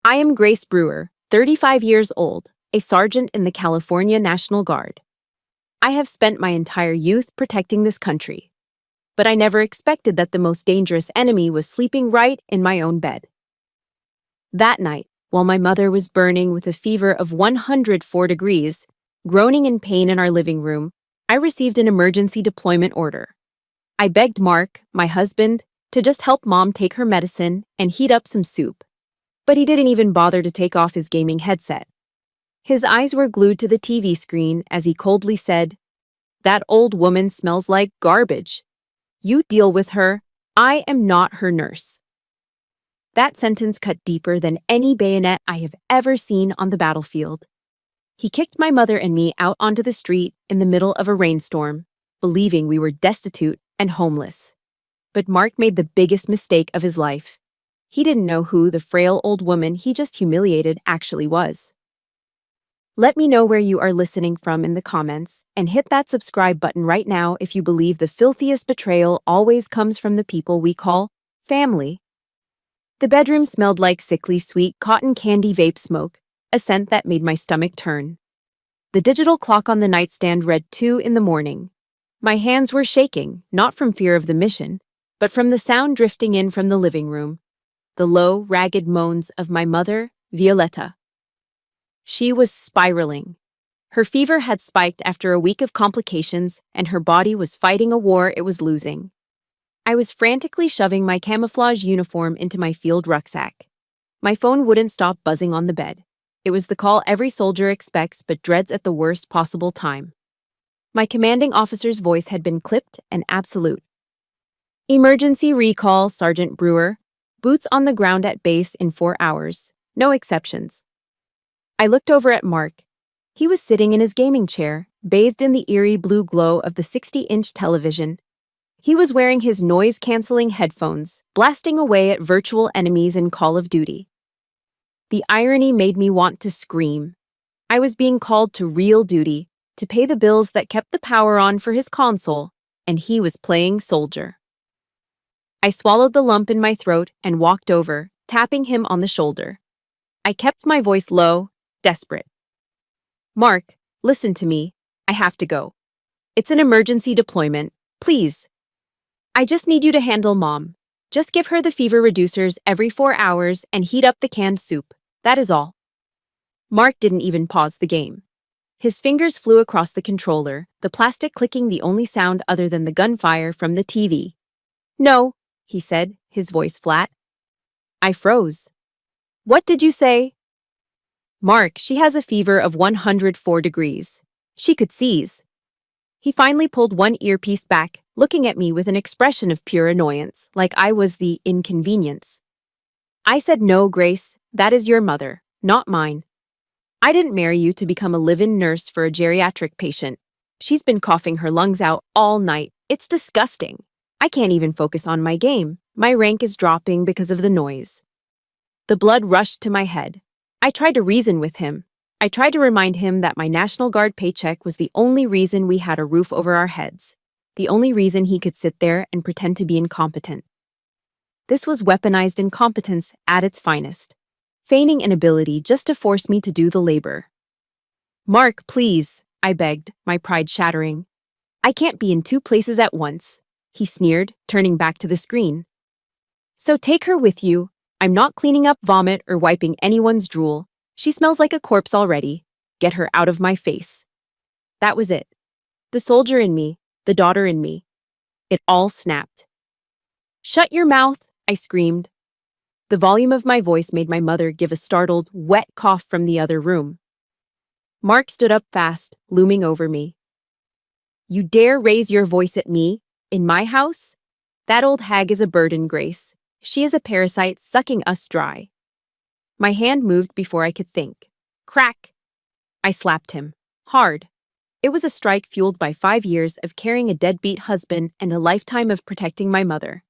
I am Grace Brewer, 35 years old, a sergeant in the California National Guard. I have spent my entire youth protecting this country. But I never expected that the most dangerous enemy was sleeping right in my own bed. That night, while my mother was burning with a fever of 104 degrees, groaning in pain in our living room, I received an emergency deployment order. I begged Mark, my husband, to just help Mom take her medicine and heat up some soup. But he didn't even bother to take off his gaming headset. His eyes were glued to the TV screen as he coldly said, "That old woman smells like garbage. You deal with her. I am not her nurse." That sentence cut deeper than any bayonet I have ever seen on the battlefield. He kicked my mother and me out onto the street in the middle of a rainstorm, believing we were destitute and homeless. But Mark made the biggest mistake of his life. He didn't know who the frail old woman he just humiliated actually was. Let me know where you are listening from in the comments, and hit that subscribe button right now if you believe the filthiest betrayal always comes from the people we call family. The bedroom smelled like sickly sweet cotton candy vape smoke, a scent that made my stomach turn. The digital clock on the nightstand read 2 in the morning. My hands were shaking, not from fear of the mission, but from the sound drifting in from the living room. The low, ragged moans of my mother, Violetta. She was spiraling. Her fever had spiked after a week of complications, and her body was fighting a war it was losing. I was frantically shoving my camouflage uniform into my field rucksack. My phone wouldn't stop buzzing on the bed. It was the call every soldier expects but dreads at the worst possible time. My commanding officer's voice had been clipped and absolute. "Emergency recall, Sergeant Brewer. Boots on the ground at base in 4 hours. No exceptions." I looked over at Mark. He was sitting in his gaming chair, bathed in the eerie blue glow of the 60-inch television. He was wearing his noise-canceling headphones, blasting away at virtual enemies in Call of Duty. The irony made me want to scream. I was being called to real duty, to pay the bills that kept the power on for his console, and he was playing soldier. I swallowed the lump in my throat and walked over, tapping him on the shoulder. I kept my voice low, desperate. "Mark, listen to me. I have to go. It's an emergency deployment. Please. I just need you to handle Mom. Just give her the fever reducers every 4 hours and heat up the canned soup. That is all." Mark didn't even pause the game. His fingers flew across the controller, the plastic clicking the only sound other than the gunfire from the TV. "No," he said, his voice flat. I froze. "What did you say?" "Mark, she has a fever of 104 degrees. She could seize." He finally pulled one earpiece back, looking at me with an expression of pure annoyance, like I was the inconvenience. I said, "No, Grace, that is your mother, not mine. I didn't marry you to become a live-in nurse for a geriatric patient. She's been coughing her lungs out all night. It's disgusting. I can't even focus on my game. My rank is dropping because of the noise." The blood rushed to my head. I tried to reason with him. I tried to remind him that my National Guard paycheck was the only reason we had a roof over our heads, the only reason he could sit there and pretend to be incompetent. This was weaponized incompetence at its finest, feigning inability just to force me to do the labor. "Mark, please," I begged, my pride shattering. "I can't be in 2 places at once," he sneered, turning back to the screen. "So take her with you. I'm not cleaning up vomit or wiping anyone's drool. She smells like a corpse already. Get her out of my face." That was it. The soldier in me, the daughter in me. It all snapped. "Shut your mouth," I screamed. The volume of my voice made my mother give a startled, wet cough from the other room. Mark stood up fast, looming over me. "You dare raise your voice at me? In my house? That old hag is a burden, Grace. She is a parasite sucking us dry." My hand moved before I could think. Crack! I slapped him. Hard. It was a strike fueled by 5 years of carrying a deadbeat husband and a lifetime of protecting my mother.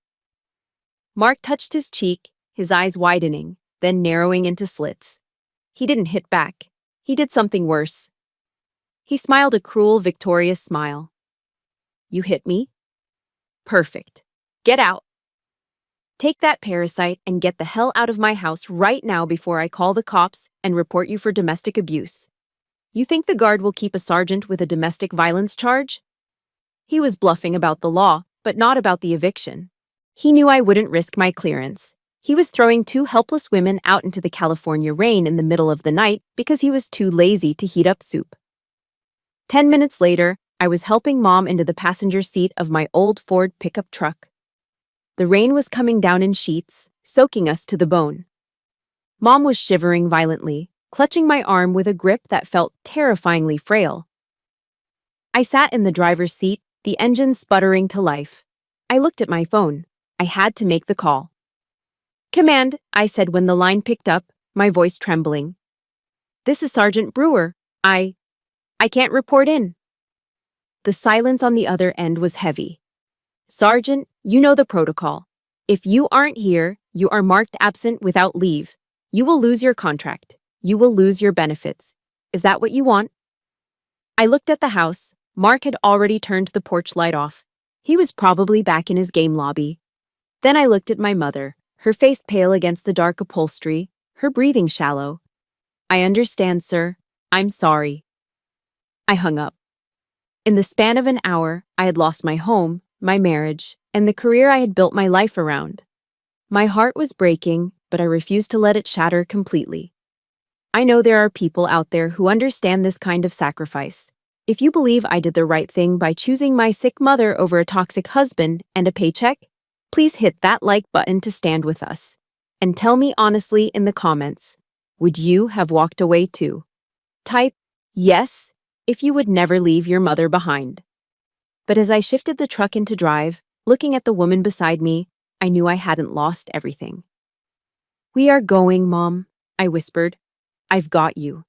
Mark touched his cheek, his eyes widening, then narrowing into slits. He didn't hit back. He did something worse. He smiled a cruel, victorious smile. "You hit me? Perfect. Get out." Take that parasite and get the hell out of my house right now before I call the cops and report you for domestic abuse. You think the guard will keep a sergeant with a domestic violence charge? He was bluffing about the law, but not about the eviction. He knew I wouldn't risk my clearance. He was throwing two helpless women out into the California rain in the middle of the night because he was too lazy to heat up soup. 10 minutes later, I was helping Mom into the passenger seat of my old Ford pickup truck. The rain was coming down in sheets, soaking us to the bone. Mom was shivering violently, clutching my arm with a grip that felt terrifyingly frail. I sat in the driver's seat, the engine sputtering to life. I looked at my phone. I had to make the call. "Command," I said when the line picked up, my voice trembling. "This is Sergeant Brewer. I can't report in." The silence on the other end was heavy. "Sergeant, you know the protocol. If you aren't here, you are marked absent without leave. You will lose your contract. You will lose your benefits. Is that what you want?" I looked at the house. Mark had already turned the porch light off. He was probably back in his game lobby. Then I looked at my mother, her face pale against the dark upholstery, her breathing shallow. "I understand, sir. I'm sorry." I hung up. In the span of an hour, I had lost my home, my marriage, and the career I had built my life around. My heart was breaking, but I refused to let it shatter completely. I know there are people out there who understand this kind of sacrifice. If you believe I did the right thing by choosing my sick mother over a toxic husband and a paycheck, please hit that like button to stand with us. And tell me honestly in the comments, would you have walked away too? Type yes if you would never leave your mother behind. But as I shifted the truck into drive, looking at the woman beside me, I knew I hadn't lost everything. "We are going, Mom," I whispered. "I've got you."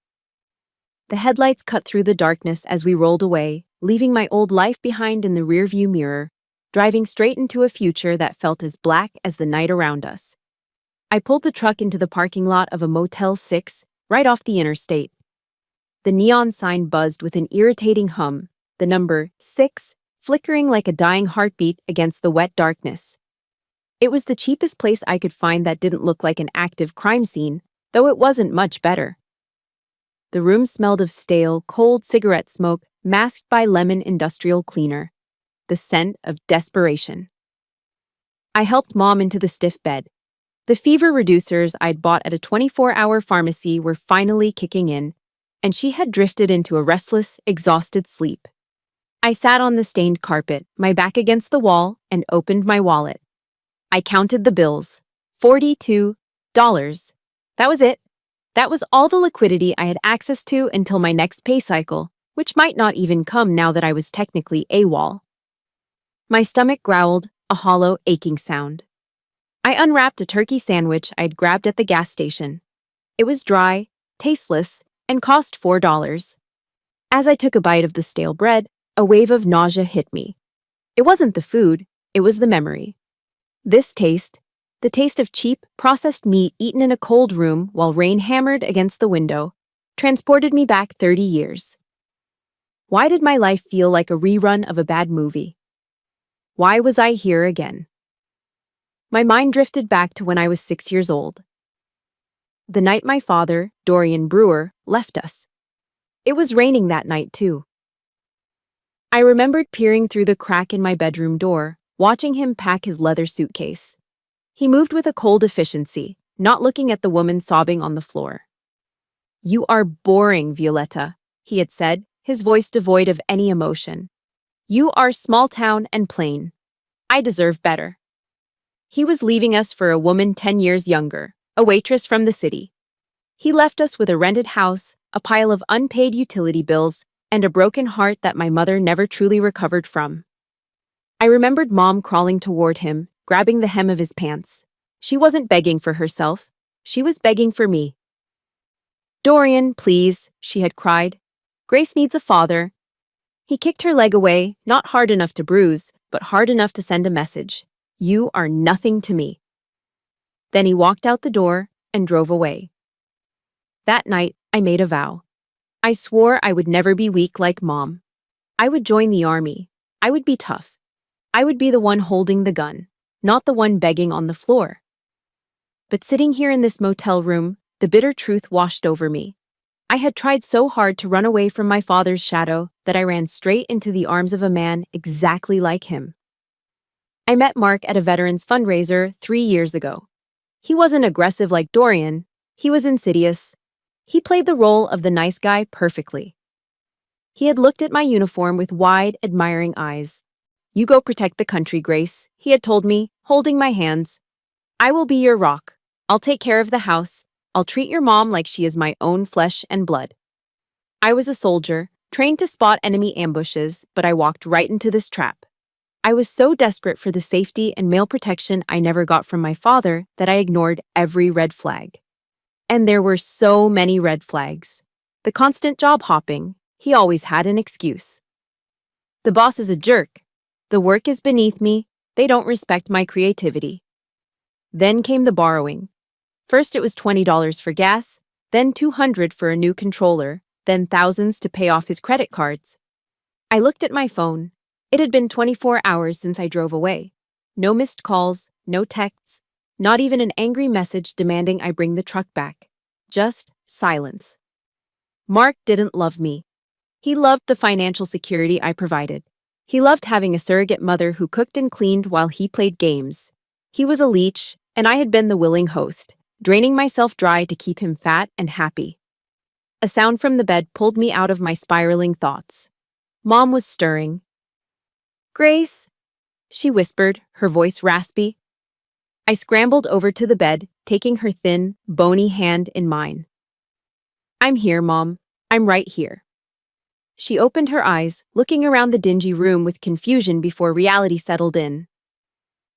The headlights cut through the darkness as we rolled away, leaving my old life behind in the rearview mirror, driving straight into a future that felt as black as the night around us. I pulled the truck into the parking lot of a Motel 6, right off the interstate. The neon sign buzzed with an irritating hum, the number 6 flickering like a dying heartbeat against the wet darkness. It was the cheapest place I could find that didn't look like an active crime scene, though it wasn't much better. The room smelled of stale, cold cigarette smoke masked by lemon industrial cleaner, the scent of desperation. I helped Mom into the stiff bed. The fever reducers I'd bought at a 24-hour pharmacy were finally kicking in, and she had drifted into a restless, exhausted sleep. I sat on the stained carpet, my back against the wall, and opened my wallet. I counted the bills. $42. That was it. That was all the liquidity I had access to until my next pay cycle, which might not even come now that I was technically AWOL. My stomach growled, a hollow, aching sound. I unwrapped a turkey sandwich I'd grabbed at the gas station. It was dry, tasteless, and cost $4. As I took a bite of the stale bread, a wave of nausea hit me. It wasn't the food, it was the memory. This taste, the taste of cheap, processed meat eaten in a cold room while rain hammered against the window, transported me back 30 years. Why did my life feel like a rerun of a bad movie? Why was I here again? My mind drifted back to when I was 6 years old. The night my father, Dorian Brewer, left us. It was raining that night, too. I remembered peering through the crack in my bedroom door, watching him pack his leather suitcase. He moved with a cold efficiency, not looking at the woman sobbing on the floor. "You are boring, Violetta," he had said, his voice devoid of any emotion. "You are small town and plain. I deserve better." He was leaving us for a woman 10 years younger, a waitress from the city. He left us with a rented house, a pile of unpaid utility bills, and a broken heart that my mother never truly recovered from. I remembered Mom crawling toward him, grabbing the hem of his pants. She wasn't begging for herself. She was begging for me. "Dorian, please," she had cried. "Grace needs a father." He kicked her leg away, not hard enough to bruise, but hard enough to send a message. "You are nothing to me." Then he walked out the door and drove away. That night, I made a vow. I swore I would never be weak like Mom. I would join the army. I would be tough. I would be the one holding the gun, not the one begging on the floor. But sitting here in this motel room, the bitter truth washed over me. I had tried so hard to run away from my father's shadow that I ran straight into the arms of a man exactly like him. I met Mark at a veterans fundraiser 3 years ago. He wasn't aggressive like Dorian, he was insidious. He played the role of the nice guy perfectly. He had looked at my uniform with wide, admiring eyes. "You go protect the country, Grace," he had told me, holding my hands. "I will be your rock. I'll take care of the house. I'll treat your mom like she is my own flesh and blood." I was a soldier, trained to spot enemy ambushes, but I walked right into this trap. I was so desperate for the safety and male protection I never got from my father that I ignored every red flag. And there were so many red flags. The constant job hopping, he always had an excuse. The boss is a jerk. The work is beneath me. They don't respect my creativity. Then came the borrowing. First it was $20 for gas, then $200 for a new controller, then thousands to pay off his credit cards. I looked at my phone. It had been 24 hours since I drove away. No missed calls, no texts, not even an angry message demanding I bring the truck back. Just silence. Mark didn't love me. He loved the financial security I provided. He loved having a surrogate mother who cooked and cleaned while he played games. He was a leech, and I had been the willing host, draining myself dry to keep him fat and happy. A sound from the bed pulled me out of my spiraling thoughts. Mom was stirring. "Grace," she whispered, her voice raspy. I scrambled over to the bed, taking her thin, bony hand in mine. "I'm here, Mom. I'm right here." She opened her eyes, looking around the dingy room with confusion before reality settled in.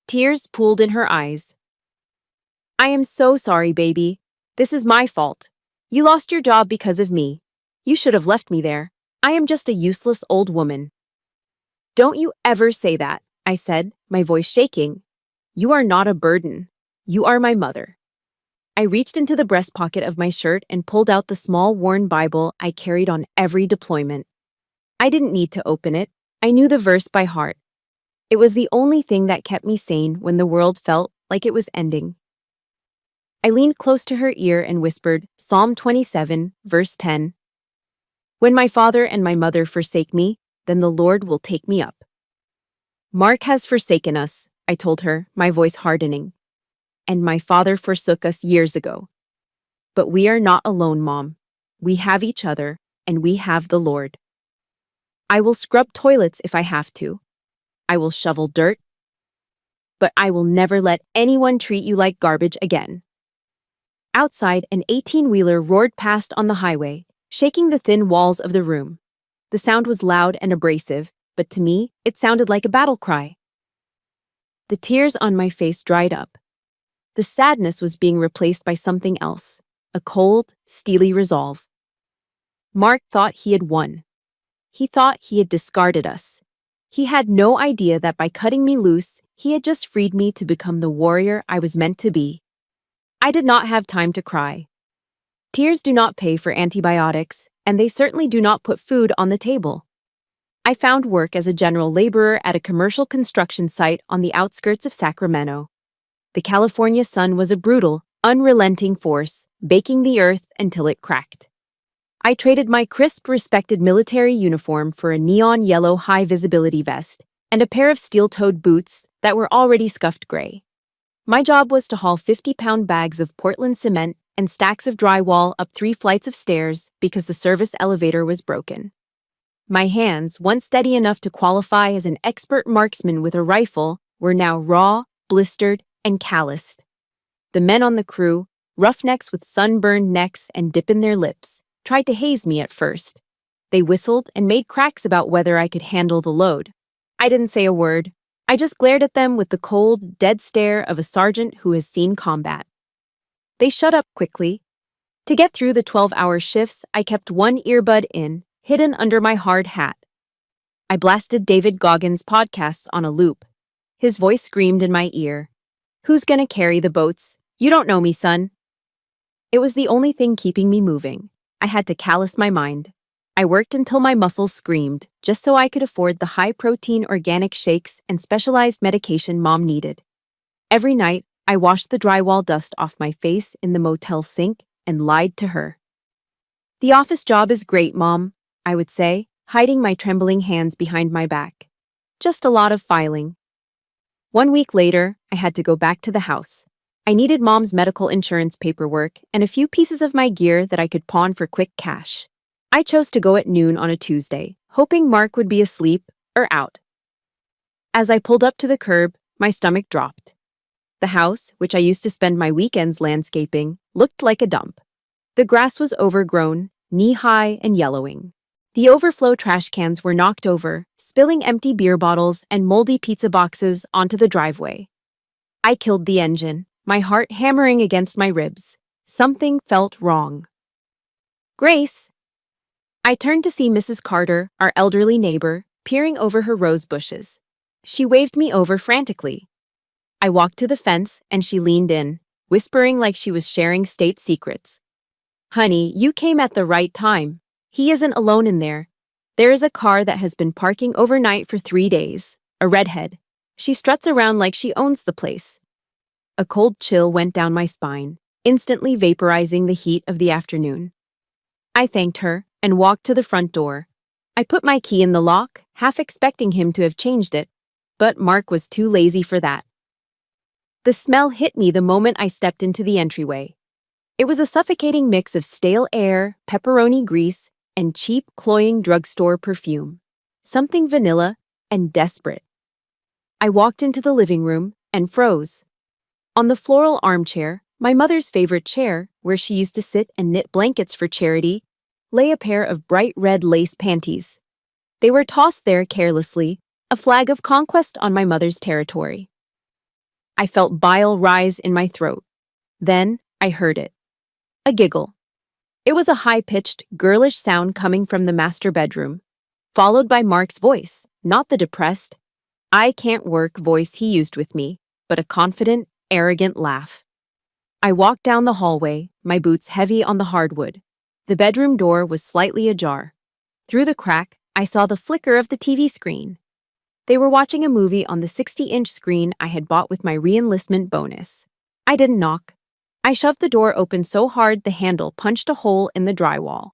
Tears pooled in her eyes. "I am so sorry, baby. This is my fault. You lost your job because of me. You should have left me there. I am just a useless old woman." "Don't you ever say that," I said, my voice shaking. "You are not a burden. You are my mother." I reached into the breast pocket of my shirt and pulled out the small worn Bible I carried on every deployment. I didn't need to open it. I knew the verse by heart. It was the only thing that kept me sane when the world felt like it was ending. I leaned close to her ear and whispered Psalm 27, verse 10. "When my father and my mother forsake me, then the Lord will take me up." "Mark has forsaken us," I told her, my voice hardening. "And my father forsook us years ago. But we are not alone, Mom. We have each other, and we have the Lord. I will scrub toilets if I have to. I will shovel dirt. But I will never let anyone treat you like garbage again." Outside, an 18-wheeler roared past on the highway, shaking the thin walls of the room. The sound was loud and abrasive, but to me, it sounded like a battle cry. The tears on my face dried up. The sadness was being replaced by something else, a cold, steely resolve. Mark thought he had won. He thought he had discarded us. He had no idea that by cutting me loose, he had just freed me to become the warrior I was meant to be. I did not have time to cry. Tears do not pay for antibiotics, and they certainly do not put food on the table. I found work as a general laborer at a commercial construction site on the outskirts of Sacramento. The California sun was a brutal, unrelenting force, baking the earth until it cracked. I traded my crisp, respected military uniform for a neon yellow high-visibility vest and a pair of steel-toed boots that were already scuffed gray. My job was to haul 50-pound bags of Portland cement and stacks of drywall up 3 flights of stairs because the service elevator was broken. My hands, once steady enough to qualify as an expert marksman with a rifle, were now raw, blistered, and calloused. The men on the crew, roughnecks with sunburned necks and dip in their lips, tried to haze me at first. They whistled and made cracks about whether I could handle the load. I didn't say a word. I just glared at them with the cold, dead stare of a sergeant who has seen combat. They shut up quickly. To get through the 12-hour shifts, I kept one earbud in, hidden under my hard hat. I blasted David Goggins' podcasts on a loop. His voice screamed in my ear. "Who's gonna carry the boats? You don't know me, son." It was the only thing keeping me moving. I had to callous my mind. I worked until my muscles screamed, just so I could afford the high-protein organic shakes and specialized medication Mom needed. Every night, I washed the drywall dust off my face in the motel sink and lied to her. "The office job is great, Mom," I would say, hiding my trembling hands behind my back. "Just a lot of filing." 1 week later, I had to go back to the house. I needed Mom's medical insurance paperwork and a few pieces of my gear that I could pawn for quick cash. I chose to go at noon on a Tuesday, hoping Mark would be asleep or out. As I pulled up to the curb, my stomach dropped. The house, which I used to spend my weekends landscaping, looked like a dump. The grass was overgrown, knee-high and yellowing. The overflow trash cans were knocked over, spilling empty beer bottles and moldy pizza boxes onto the driveway. I killed the engine, my heart hammering against my ribs. Something felt wrong. "Grace!" I turned to see Mrs. Carter, our elderly neighbor, peering over her rose bushes. She waved me over frantically. I walked to the fence and she leaned in, whispering like she was sharing state secrets. "Honey, you came at the right time. He isn't alone in there. There is a car that has been parking overnight for 3 days, a redhead. She struts around like she owns the place." A cold chill went down my spine, instantly vaporizing the heat of the afternoon. I thanked her and walked to the front door. I put my key in the lock, half expecting him to have changed it, but Mark was too lazy for that. The smell hit me the moment I stepped into the entryway. It was a suffocating mix of stale air, pepperoni grease, and cheap, cloying drugstore perfume. Something vanilla and desperate. I walked into the living room and froze. On the floral armchair, my mother's favorite chair, where she used to sit and knit blankets for charity, lay a pair of bright red lace panties. They were tossed there carelessly, a flag of conquest on my mother's territory. I felt bile rise in my throat. Then I heard it. A giggle. It was a high-pitched, girlish sound coming from the master bedroom, followed by Mark's voice, not the depressed, "I can't work" voice he used with me, but a confident, arrogant laugh. I walked down the hallway, my boots heavy on the hardwood. The bedroom door was slightly ajar. Through the crack, I saw the flicker of the TV screen. They were watching a movie on the 60-inch screen I had bought with my re-enlistment bonus. I didn't knock. I shoved the door open so hard the handle punched a hole in the drywall.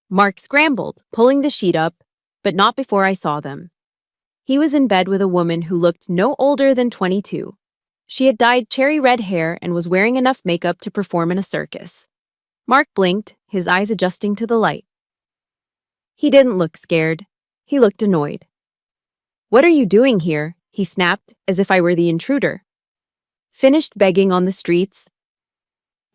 Mark scrambled, pulling the sheet up, but not before I saw them. He was in bed with a woman who looked no older than 22. She had dyed cherry red hair and was wearing enough makeup to perform in a circus. Mark blinked, his eyes adjusting to the light. He didn't look scared. He looked annoyed. "What are you doing here?" he snapped, as if I were the intruder. "Finished begging on the streets?"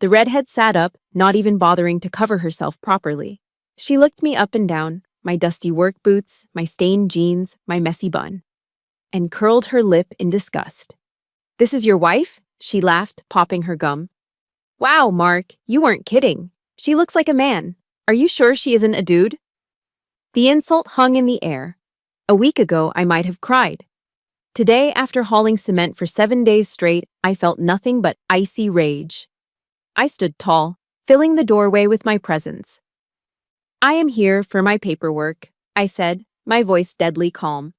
The redhead sat up, not even bothering to cover herself properly. She looked me up and down, my dusty work boots, my stained jeans, my messy bun, and curled her lip in disgust. "This is your wife?" she laughed, popping her gum. "Wow, Mark, you weren't kidding. She looks like a man. Are you sure she isn't a dude?" The insult hung in the air. A week ago, I might have cried. Today, after hauling cement for 7 days straight, I felt nothing but icy rage. I stood tall, filling the doorway with my presence. "I am here for my paperwork," I said, my voice deadly calm.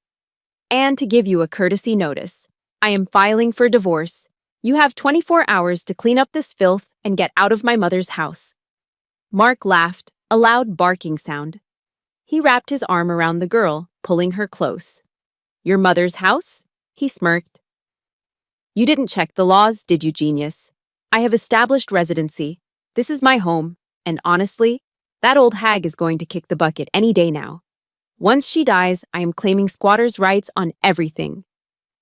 "And to give you a courtesy notice. I am filing for divorce. You have 24 hours to clean up this filth and get out of my mother's house." Mark laughed, a loud barking sound. He wrapped his arm around the girl, pulling her close. "Your mother's house?" he smirked. "You didn't check the laws, did you, genius? I have established residency. This is my home, and honestly, that old hag is going to kick the bucket any day now. Once she dies, I am claiming squatters' rights on everything.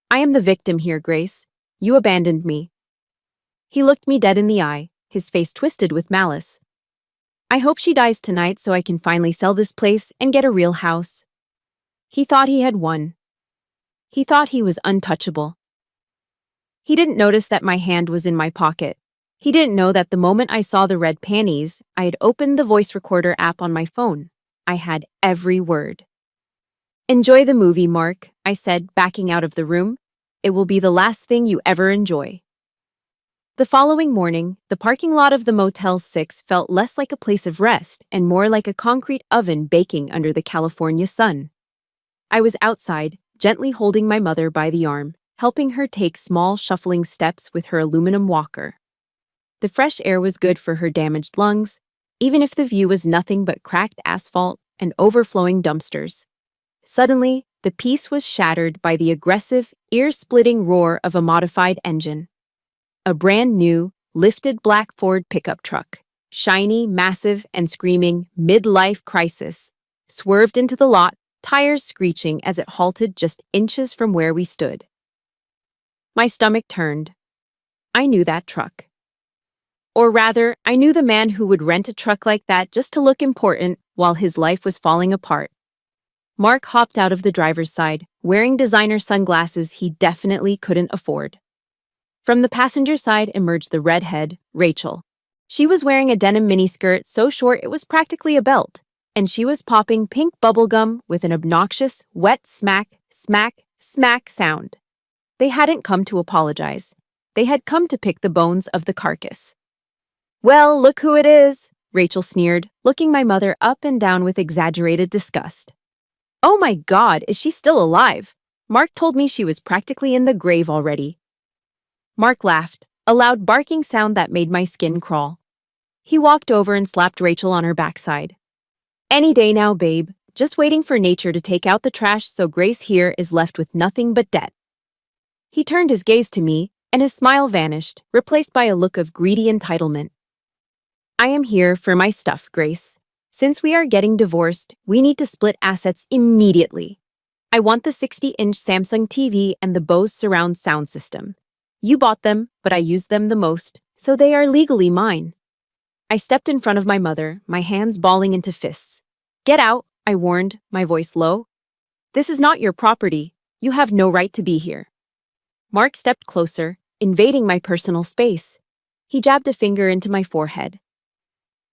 I am the victim here, Grace. You abandoned me." He looked me dead in the eye, his face twisted with malice. "I hope she dies tonight so I can finally sell this place and get a real house." He thought he had won. He thought he was untouchable. He didn't notice that my hand was in my pocket. He didn't know that the moment I saw the red panties, I had opened the voice recorder app on my phone. I had every word. "Enjoy the movie, Mark," I said, backing out of the room. "It will be the last thing you ever enjoy." The following morning, the parking lot of the Motel 6 felt less like a place of rest and more like a concrete oven baking under the California sun. I was outside, gently holding my mother by the arm. helping her take small, shuffling steps with her aluminum walker. The fresh air was good for her damaged lungs, even if the view was nothing but cracked asphalt and overflowing dumpsters. Suddenly, the peace was shattered by the aggressive, ear-splitting roar of a modified engine. A brand new, lifted black Ford pickup truck, shiny, massive, and screaming midlife crisis, swerved into the lot, tires screeching as it halted just inches from where we stood. My stomach turned. I knew that truck. Or rather, I knew the man who would rent a truck like that just to look important while his life was falling apart. Mark hopped out of the driver's side, wearing designer sunglasses he definitely couldn't afford. From the passenger side emerged the redhead, Rachel. She was wearing a denim miniskirt so short it was practically a belt, and she was popping pink bubblegum with an obnoxious, wet smack, smack, smack sound. They hadn't come to apologize. They had come to pick the bones of the carcass. "Well, look who it is," Rachel sneered, looking my mother up and down with exaggerated disgust. "Oh my God, is she still alive? Mark told me she was practically in the grave already." Mark laughed, a loud barking sound that made my skin crawl. He walked over and slapped Rachel on her backside. "Any day now, babe. Just waiting for nature to take out the trash so Grace here is left with nothing but debt." He turned his gaze to me, and his smile vanished, replaced by a look of greedy entitlement. "I am here for my stuff, Grace. Since we are getting divorced, we need to split assets immediately. I want the 60-inch Samsung TV and the Bose surround sound system. You bought them, but I used them the most, so they are legally mine." I stepped in front of my mother, my hands balling into fists. "Get out," I warned, my voice low. "This is not your property. You have no right to be here." Mark stepped closer, invading my personal space. He jabbed a finger into my forehead.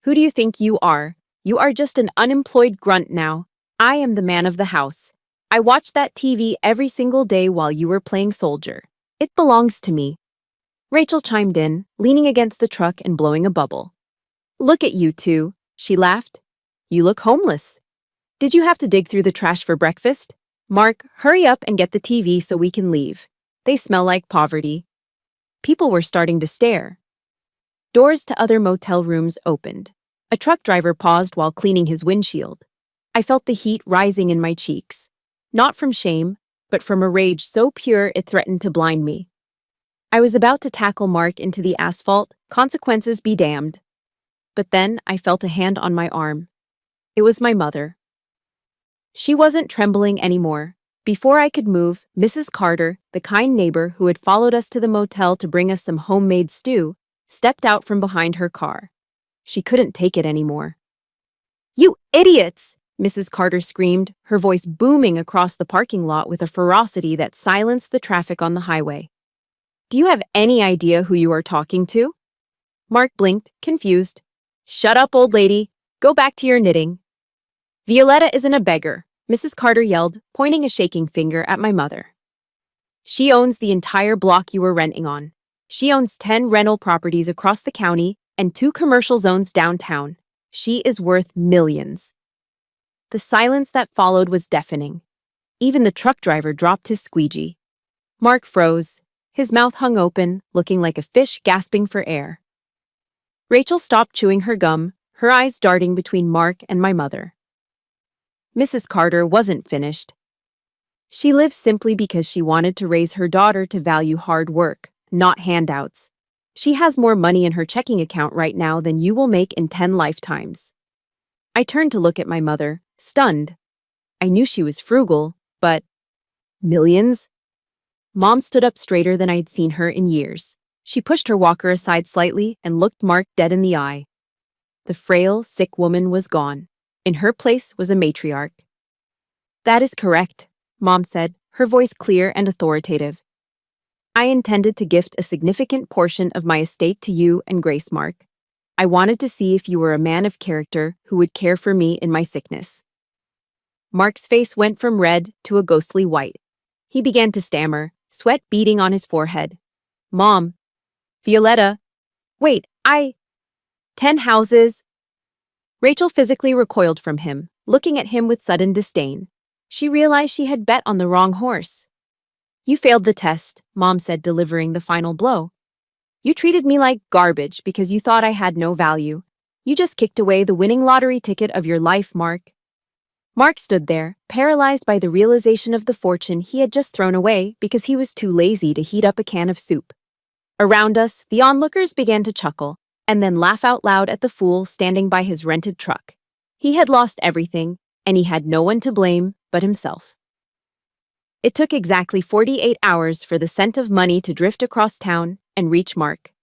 "Who do you think you are? You are just an unemployed grunt now. I am the man of the house. I watched that TV every single day while you were playing soldier. It belongs to me." Rachel chimed in, leaning against the truck and blowing a bubble. "Look at you two," she laughed. "You look homeless. Did you have to dig through the trash for breakfast? Mark, hurry up and get the TV so we can leave. They smell like poverty." People were starting to stare. Doors to other motel rooms opened. A truck driver paused while cleaning his windshield. I felt the heat rising in my cheeks. Not from shame, but from a rage so pure it threatened to blind me. I was about to tackle Mark into the asphalt, consequences be damned. But then I felt a hand on my arm. It was my mother. She wasn't trembling anymore. Before I could move, Mrs. Carter, the kind neighbor who had followed us to the motel to bring us some homemade stew, stepped out from behind her car. She couldn't take it anymore. "You idiots!" Mrs. Carter screamed, her voice booming across the parking lot with a ferocity that silenced the traffic on the highway. "Do you have any idea who you are talking to?" Mark blinked, confused. "Shut up, old lady. Go back to your knitting." "Violetta isn't a beggar," Mrs. Carter yelled, pointing a shaking finger at my mother. "She owns the entire block you were renting on. She owns 10 rental properties across the county and 2 commercial zones downtown. She is worth millions." The silence that followed was deafening. Even the truck driver dropped his squeegee. Mark froze. His mouth hung open, looking like a fish gasping for air. Rachel stopped chewing her gum, her eyes darting between Mark and my mother. Mrs. Carter wasn't finished. She lived simply because she wanted to raise her daughter to value hard work, not handouts. She has more money in her checking account right now than you will make in 10 lifetimes. I turned to look at my mother, stunned. I knew she was frugal, but millions? Mom stood up straighter than I'd seen her in years. She pushed her walker aside slightly and looked Mark dead in the eye. The frail, sick woman was gone. In her place was a matriarch. "That is correct," Mom said, her voice clear and authoritative. "I intended to gift a significant portion of my estate to you and Grace, Mark. I wanted to see if you were a man of character who would care for me in my sickness." Mark's face went from red to a ghostly white. He began to stammer, sweat beading on his forehead. "Mom, Violetta, wait, 10 houses." Rachel physically recoiled from him, looking at him with sudden disdain. She realized she had bet on the wrong horse. You failed the test, Mom said, delivering the final blow. You treated me like garbage because you thought I had no value. You just kicked away the winning lottery ticket of your life, Mark. Mark stood there, paralyzed by the realization of the fortune he had just thrown away because he was too lazy to heat up a can of soup. Around us, the onlookers began to chuckle, and then laugh out loud at the fool standing by his rented truck. He had lost everything, and he had no one to blame but himself. It took exactly 48 hours for the scent of money to drift across town and reach Mark.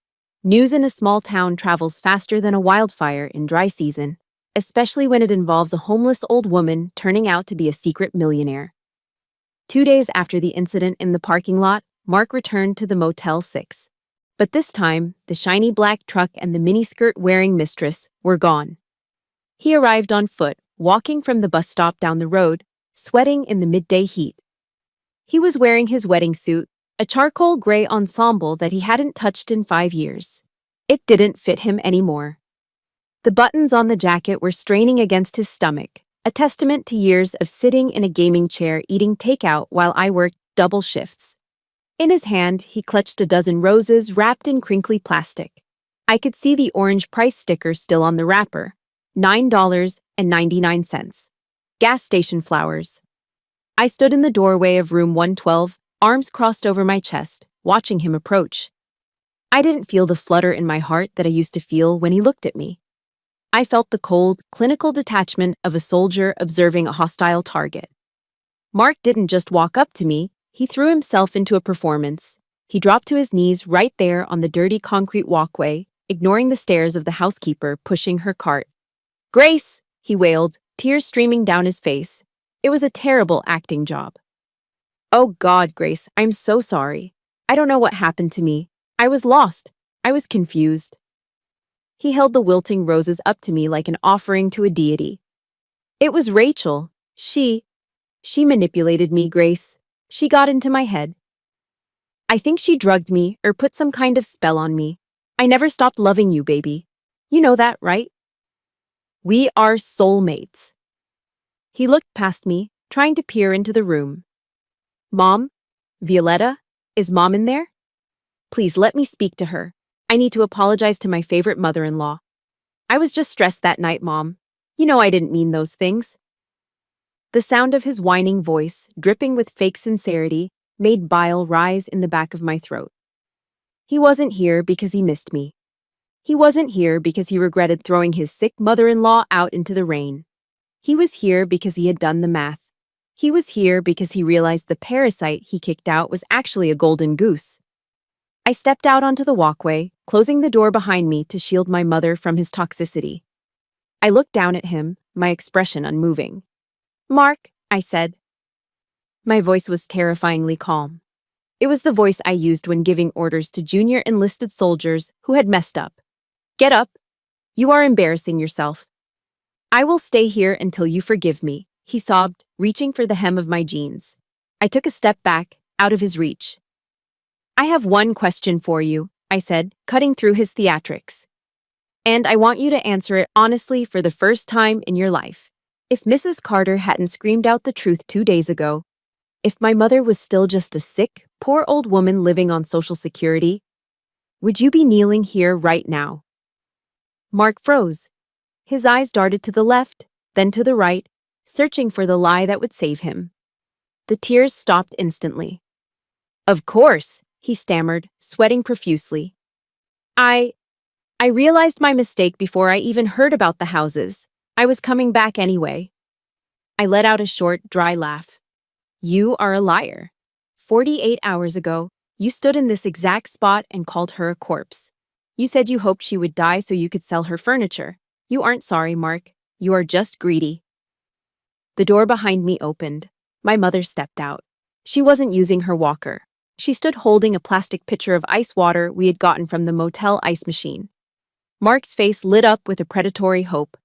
News in a small town travels faster than a wildfire in dry season, especially when it involves a homeless old woman turning out to be a secret millionaire. 2 days after the incident in the parking lot, Mark returned to the Motel 6. But this time, the shiny black truck and the miniskirt-wearing mistress were gone. He arrived on foot, walking from the bus stop down the road, sweating in the midday heat. He was wearing his wedding suit, a charcoal gray ensemble that he hadn't touched in 5 years. It didn't fit him anymore. The buttons on the jacket were straining against his stomach, a testament to years of sitting in a gaming chair eating takeout while I worked double shifts. In his hand, he clutched a dozen roses wrapped in crinkly plastic. I could see the orange price sticker still on the wrapper, $9.99. Gas station flowers. I stood in the doorway of room 112, arms crossed over my chest, watching him approach. I didn't feel the flutter in my heart that I used to feel when he looked at me. I felt the cold, clinical detachment of a soldier observing a hostile target. Mark didn't just walk up to me, he threw himself into a performance. He dropped to his knees right there on the dirty concrete walkway, ignoring the stares of the housekeeper pushing her cart. "Grace!" he wailed, tears streaming down his face. It was a terrible acting job. "Oh God, Grace, I'm so sorry. I don't know what happened to me. I was lost. I was confused." He held the wilting roses up to me like an offering to a deity. "It was Rachel. She manipulated me, Grace. She got into my head. I think she drugged me or put some kind of spell on me. I never stopped loving you, baby. You know that, right? We are soulmates." He looked past me, trying to peer into the room. "Mom? Violetta? Is Mom in there? Please let me speak to her. I need to apologize to my favorite mother-in-law. I was just stressed that night, Mom. You know I didn't mean those things." The sound of his whining voice, dripping with fake sincerity, made bile rise in the back of my throat. He wasn't here because he missed me. He wasn't here because he regretted throwing his sick mother-in-law out into the rain. He was here because he had done the math. He was here because he realized the parasite he kicked out was actually a golden goose. I stepped out onto the walkway, closing the door behind me to shield my mother from his toxicity. I looked down at him, my expression unmoving. "Mark," I said. My voice was terrifyingly calm. It was the voice I used when giving orders to junior enlisted soldiers who had messed up. "Get up. You are embarrassing yourself." "I will stay here until you forgive me," he sobbed, reaching for the hem of my jeans. I took a step back, out of his reach. "I have one question for you," I said, cutting through his theatrics. "And I want you to answer it honestly for the first time in your life. If Mrs. Carter hadn't screamed out the truth 2 days ago, if my mother was still just a sick, poor old woman living on Social Security, would you be kneeling here right now?" Mark froze. His eyes darted to the left, then to the right, searching for the lie that would save him. The tears stopped instantly. "Of course," he stammered, sweating profusely. I realized my mistake before I even heard about the houses. I was coming back anyway." I let out a short, dry laugh. "You are a liar. 48 hours ago, you stood in this exact spot and called her a corpse. You said you hoped she would die so you could sell her furniture. You aren't sorry, Mark. You are just greedy." The door behind me opened. My mother stepped out. She wasn't using her walker. She stood holding a plastic pitcher of ice water we had gotten from the motel ice machine. Mark's face lit up with a predatory hope.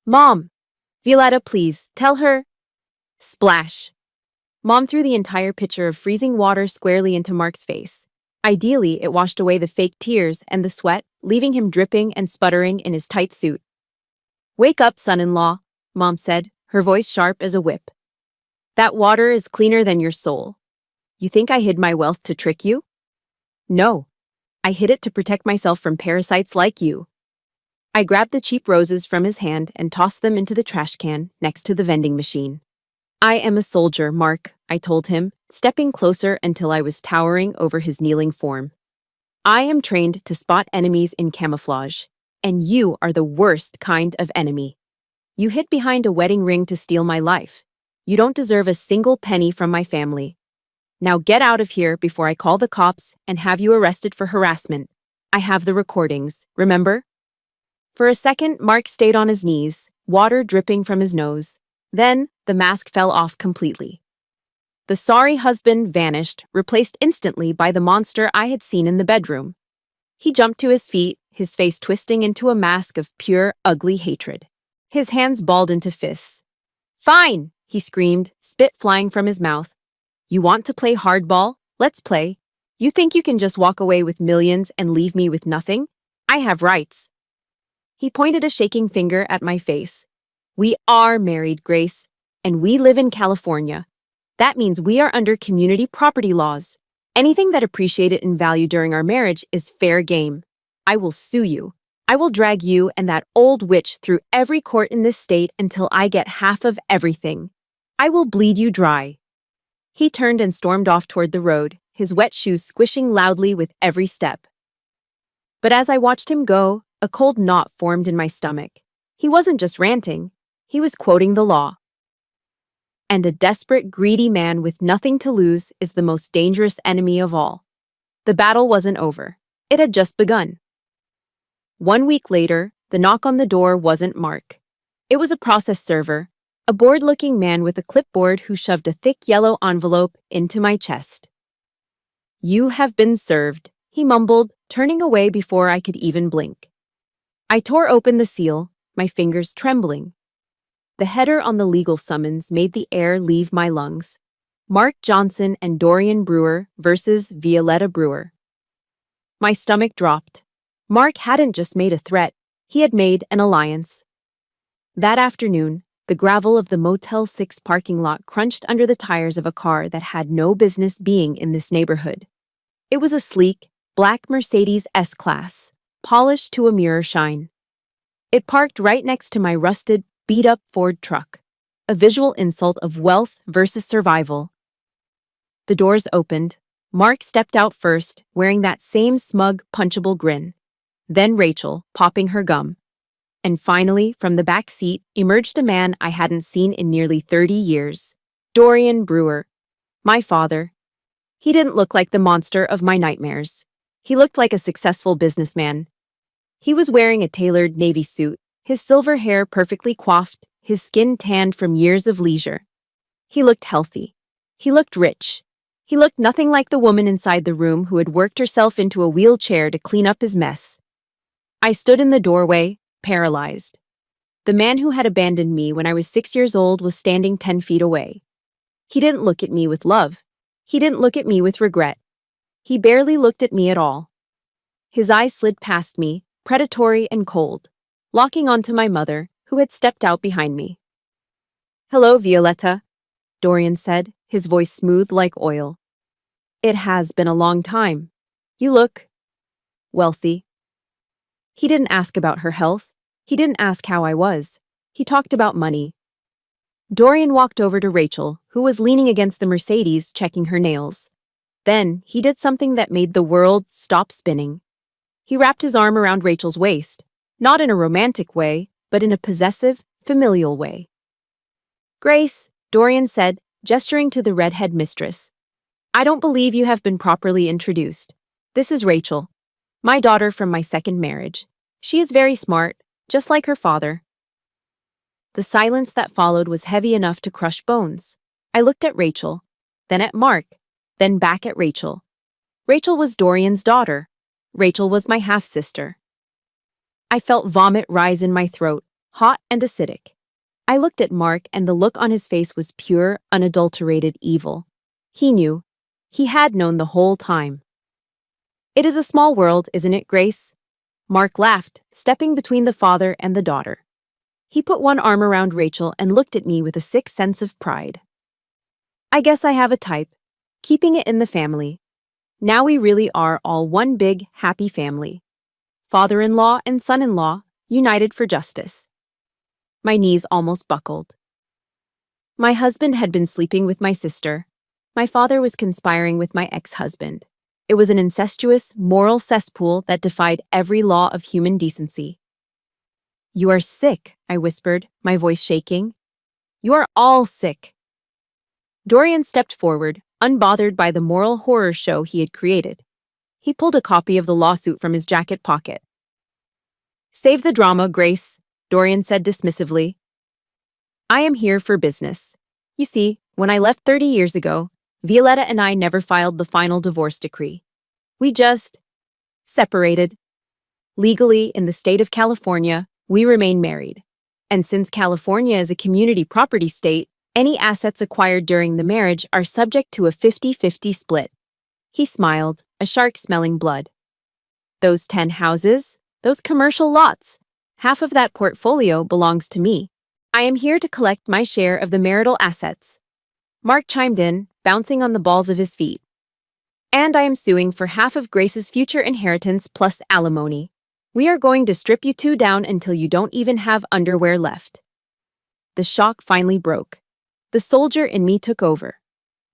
"Mom! Violetta, please, tell her." Splash! Mom threw the entire pitcher of freezing water squarely into Mark's face. Ideally, it washed away the fake tears and the sweat, leaving him dripping and sputtering in his tight suit. "Wake up, son-in-law," Mom said, her voice sharp as a whip. "That water is cleaner than your soul. You think I hid my wealth to trick you? No. I hid it to protect myself from parasites like you. I grabbed the cheap roses from his hand and tossed them into the trash can next to the vending machine. I am a soldier, Mark, I told him, stepping closer until I was towering over his kneeling form. I am trained to spot enemies in camouflage, and you are the worst kind of enemy. You hid behind a wedding ring to steal my life. You don't deserve a single penny from my family. Now get out of here before I call the cops and have you arrested for harassment. I have the recordings, remember? For a second, Mark stayed on his knees, water dripping from his nose. Then, the mask fell off completely. The sorry husband vanished, replaced instantly by the monster I had seen in the bedroom. He jumped to his feet, his face twisting into a mask of pure, ugly hatred. His hands balled into fists. Fine, he screamed, spit flying from his mouth. You want to play hardball? Let's play. You think you can just walk away with millions and leave me with nothing? I have rights. He pointed a shaking finger at my face. We are married, Grace, and we live in California. That means we are under community property laws. Anything that appreciated in value during our marriage is fair game. I will sue you. I will drag you and that old witch through every court in this state until I get half of everything. I will bleed you dry. He turned and stormed off toward the road, his wet shoes squishing loudly with every step. But as I watched him go, a cold knot formed in my stomach. He wasn't just ranting, he was quoting the law. And a desperate, greedy man with nothing to lose is the most dangerous enemy of all. The battle wasn't over. It had just begun. 1 week later, the knock on the door wasn't Mark. It was a process server, a bored-looking man with a clipboard who shoved a thick yellow envelope into my chest. You have been served, he mumbled, turning away before I could even blink. I tore open the seal, my fingers trembling. The header on the legal summons made the air leave my lungs. Mark Johnson and Dorian Brewer versus Violetta Brewer. My stomach dropped. Mark hadn't just made a threat, he had made an alliance. That afternoon, the gravel of the Motel 6 parking lot crunched under the tires of a car that had no business being in this neighborhood. It was a sleek, black Mercedes S-Class, polished to a mirror shine. It parked right next to my rusted, beat-up Ford truck, a visual insult of wealth versus survival. The doors opened. Mark stepped out first, wearing that same smug, punchable grin. Then Rachel, popping her gum. And finally, from the back seat, emerged a man I hadn't seen in nearly 30 years. Dorian Brewer. My father. He didn't look like the monster of my nightmares. He looked like a successful businessman. He was wearing a tailored navy suit, his silver hair perfectly coiffed, his skin tanned from years of leisure. He looked healthy. He looked rich. He looked nothing like the woman inside the room who had worked herself into a wheelchair to clean up his mess. I stood in the doorway, paralyzed. The man who had abandoned me when I was 6 years old was standing 10 feet away. He didn't look at me with love. He didn't look at me with regret. He barely looked at me at all. His eyes slid past me, predatory and cold, locking onto my mother, who had stepped out behind me. Hello, Violetta, Dorian said, his voice smooth like oil. It has been a long time. You look wealthy. He didn't ask about her health. He didn't ask how I was. He talked about money. Dorian walked over to Rachel, who was leaning against the Mercedes checking her nails. Then he did something that made the world stop spinning. He wrapped his arm around Rachel's waist, not in a romantic way, but in a possessive, familial way. Grace, Dorian said, gesturing to the redhead mistress. I don't believe you have been properly introduced. This is Rachel, my daughter from my second marriage. She is very smart, just like her father. The silence that followed was heavy enough to crush bones. I looked at Rachel, then at Mark, then back at Rachel. Rachel was Dorian's daughter. Rachel was my half-sister. I felt vomit rise in my throat, hot and acidic. I looked at Mark and the look on his face was pure, unadulterated evil. He knew. He had known the whole time. It is a small world, isn't it, Grace? Mark laughed, stepping between the father and the daughter. He put one arm around Rachel and looked at me with a sick sense of pride. I guess I have a type. keeping it in the family. Now we really are all one big, happy family. Father-in-law and son-in-law, united for justice. My knees almost buckled. My husband had been sleeping with my sister. My father was conspiring with my ex-husband. It was an incestuous, moral cesspool that defied every law of human decency. "You are sick," I whispered, my voice shaking. "You are all sick." Dorian stepped forward, unbothered by the moral horror show he had created. He pulled a copy of the lawsuit from his jacket pocket. "Save the drama, Grace," Dorian said dismissively. "I am here for business. You see, when I left 30 years ago, Violetta and I never filed the final divorce decree. We just separated. Legally, in the state of California, we remain married. And since California is a community property state, any assets acquired during the marriage are subject to a 50-50 split." He smiled, a shark smelling blood. "Those 10 houses, those commercial lots, half of that portfolio belongs to me. I am here to collect my share of the marital assets." Mark chimed in, bouncing on the balls of his feet. "And I am suing for half of Grace's future inheritance plus alimony. We are going to strip you two down until you don't even have underwear left." The shock finally broke. The soldier in me took over.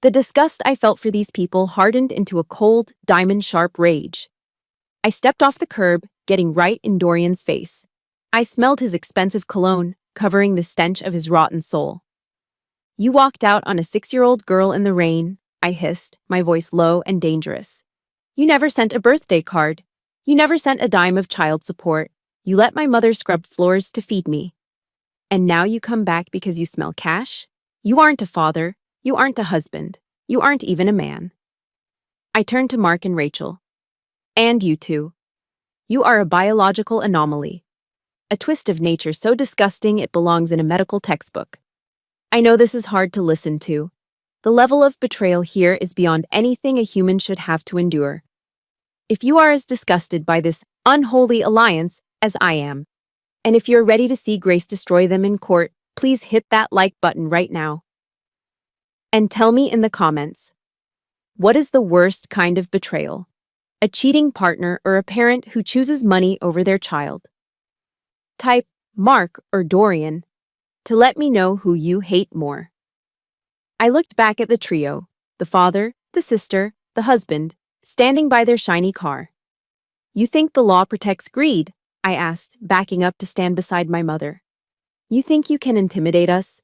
The disgust I felt for these people hardened into a cold, diamond-sharp rage. I stepped off the curb, getting right in Dorian's face. I smelled his expensive cologne, covering the stench of his rotten soul. "You walked out on a 6-year-old girl in the rain," I hissed, my voice low and dangerous. "You never sent a birthday card. You never sent a dime of child support. You let my mother scrub floors to feed me. And now you come back because you smell cash? You aren't a father. You aren't a husband. You aren't even a man." I turned to Mark and Rachel. "And you two. You are a biological anomaly. A twist of nature so disgusting it belongs in a medical textbook. I know this is hard to listen to. The level of betrayal here is beyond anything a human should have to endure. If you are as disgusted by this unholy alliance as I am, and if you're ready to see Grace destroy them in court, please hit that like button right now. And tell me in the comments, what is the worst kind of betrayal? A cheating partner or a parent who chooses money over their child? Type Mark or Dorian to let me know who you hate more. I looked back at the trio, the father, the sister, the husband, standing by their shiny car. "You think the law protects greed?" I asked, backing up to stand beside my mother. "You think you can intimidate us?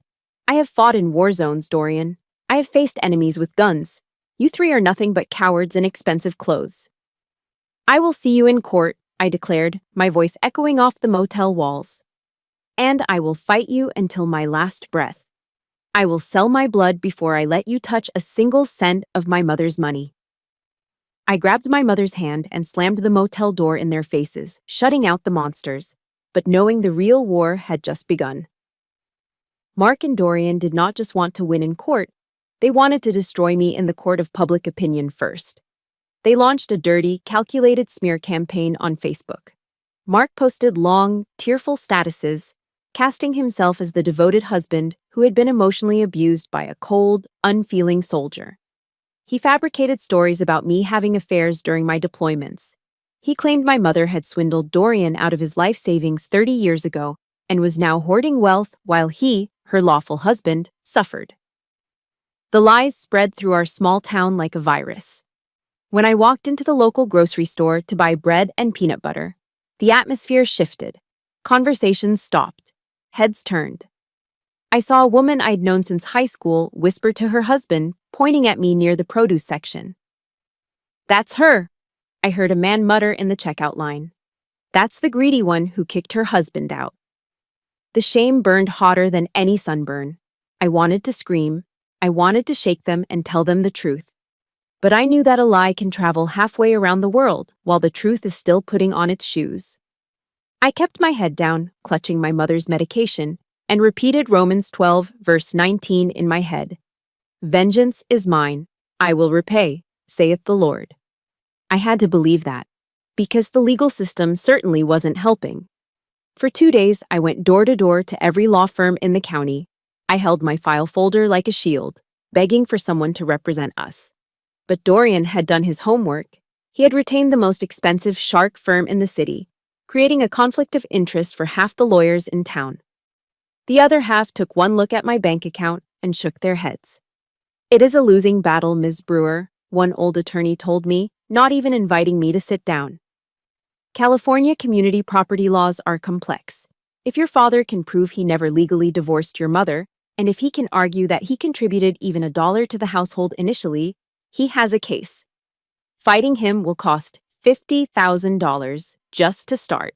I have fought in war zones, Dorian. I have faced enemies with guns. You three are nothing but cowards in expensive clothes." "I will see you in court," I declared, my voice echoing off the motel walls. "And I will fight you until my last breath. I will sell my blood before I let you touch a single cent of my mother's money." I grabbed my mother's hand and slammed the motel door in their faces, shutting out the monsters, but knowing the real war had just begun. Mark and Dorian did not just want to win in court, they wanted to destroy me in the court of public opinion first. They launched a dirty, calculated smear campaign on Facebook. Mark posted long, tearful statuses, casting himself as the devoted husband who had been emotionally abused by a cold, unfeeling soldier. He fabricated stories about me having affairs during my deployments. He claimed my mother had swindled Dorian out of his life savings 30 years ago and was now hoarding wealth while he, her lawful husband, suffered. The lies spread through our small town like a virus. When I walked into the local grocery store to buy bread and peanut butter, the atmosphere shifted. Conversations stopped. Heads turned. I saw a woman I'd known since high school whisper to her husband, pointing at me near the produce section. "That's her," I heard a man mutter in the checkout line. "That's the greedy one who kicked her husband out." The shame burned hotter than any sunburn. I wanted to scream. I wanted to shake them and tell them the truth. But I knew that a lie can travel halfway around the world while the truth is still putting on its shoes. I kept my head down, clutching my mother's medication, and repeated Romans 12, verse 19 in my head. "Vengeance is mine, I will repay, saith the Lord." I had to believe that, because the legal system certainly wasn't helping. For 2 days, I went door to door to every law firm in the county. I held my file folder like a shield, begging for someone to represent us. But Dorian had done his homework. He had retained the most expensive shark firm in the city, creating a conflict of interest for half the lawyers in town. The other half took one look at my bank account and shook their heads. "It is a losing battle, Ms. Brewer," one old attorney told me, not even inviting me to sit down. "California community property laws are complex. If your father can prove he never legally divorced your mother, and if he can argue that he contributed even $1 to the household initially, he has a case. Fighting him will cost $50,000 just to start."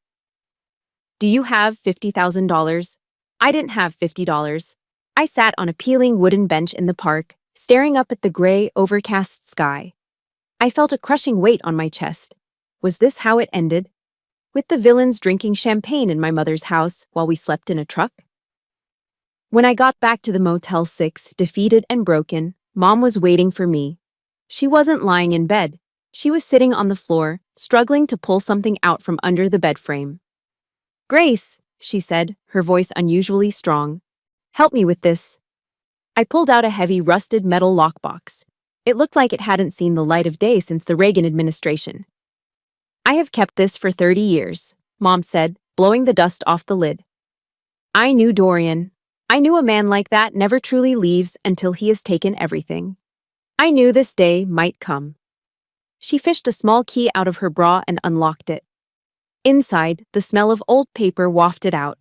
Do you have $50,000? I didn't have $50. I sat on a peeling wooden bench in the park, staring up at the gray, overcast sky. I felt a crushing weight on my chest. Was this how it ended? With the villains drinking champagne in my mother's house while we slept in a truck? When I got back to the Motel 6, defeated and broken, Mom was waiting for me. She wasn't lying in bed. She was sitting on the floor, struggling to pull something out from under the bed frame. "Grace," she said, her voice unusually strong. "Help me with this." I pulled out a heavy, rusted metal lockbox. It looked like it hadn't seen the light of day since the Reagan administration. "I have kept this for 30 years, Mom said, blowing the dust off the lid. I knew Dorian. I knew a man like that never truly leaves until he has taken everything. I knew this day might come. She fished a small key out of her bra and unlocked it. Inside, the smell of old paper wafted out.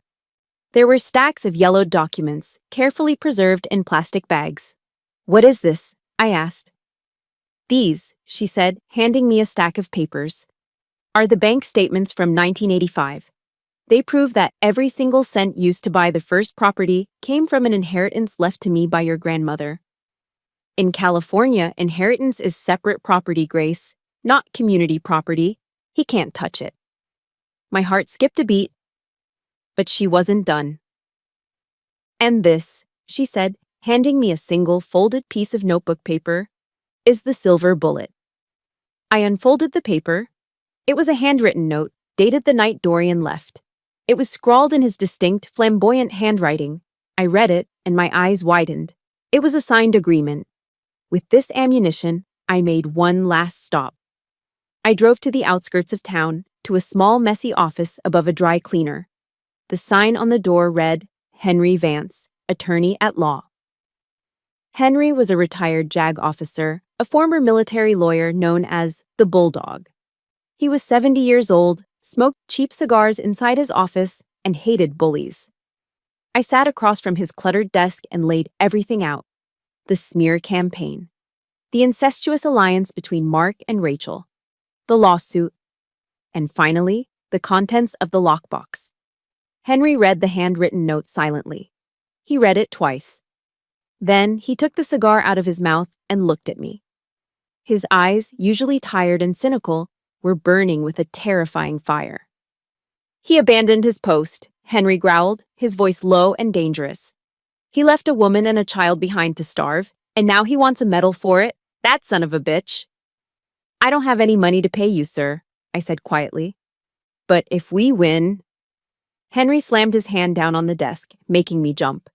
There were stacks of yellowed documents, carefully preserved in plastic bags. "What is this?" I asked. "These," she said, handing me a stack of papers, "are the bank statements from 1985. They prove that every single cent used to buy the first property came from an inheritance left to me by your grandmother. In California, inheritance is separate property, Grace, not community property. He can't touch it." My heart skipped a beat, but she wasn't done. "And this," she said, handing me a single folded piece of notebook paper, "is the silver bullet." I unfolded the paper. It was a handwritten note, dated the night Dorian left. It was scrawled in his distinct, flamboyant handwriting. I read it, and my eyes widened. It was a signed agreement. With this ammunition, I made one last stop. I drove to the outskirts of town, to a small, messy office above a dry cleaner. The sign on the door read, "Henry Vance, Attorney at Law." Henry was a retired JAG officer, a former military lawyer known as the Bulldog. He was 70 years old, smoked cheap cigars inside his office, and hated bullies. I sat across from his cluttered desk and laid everything out. The smear campaign. The incestuous alliance between Mark and Rachel. The lawsuit. And finally, the contents of the lockbox. Henry read the handwritten note silently. He read it twice. Then he took the cigar out of his mouth and looked at me. His eyes, usually tired and cynical, were burning with a terrifying fire. "He abandoned his post," Henry growled, his voice low and dangerous. "He left a woman and a child behind to starve, and now he wants a medal for it? That son of a bitch." "I don't have any money to pay you, sir," I said quietly. "But if we win—" Henry slammed his hand down on the desk, making me jump.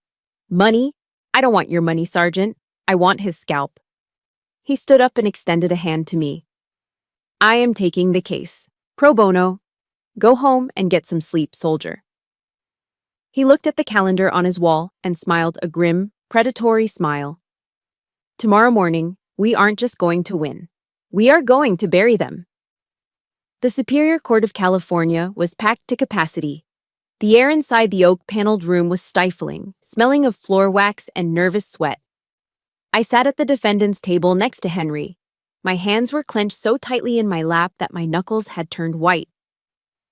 "Money? I don't want your money, Sergeant. I want his scalp." He stood up and extended a hand to me. "I am taking the case. Pro bono. Go home and get some sleep, soldier." He looked at the calendar on his wall and smiled a grim, predatory smile. "Tomorrow morning, we aren't just going to win. We are going to bury them." The Superior Court of California was packed to capacity. The air inside the oak-paneled room was stifling, smelling of floor wax and nervous sweat. I sat at the defendant's table next to Henry. My hands were clenched so tightly in my lap that my knuckles had turned white.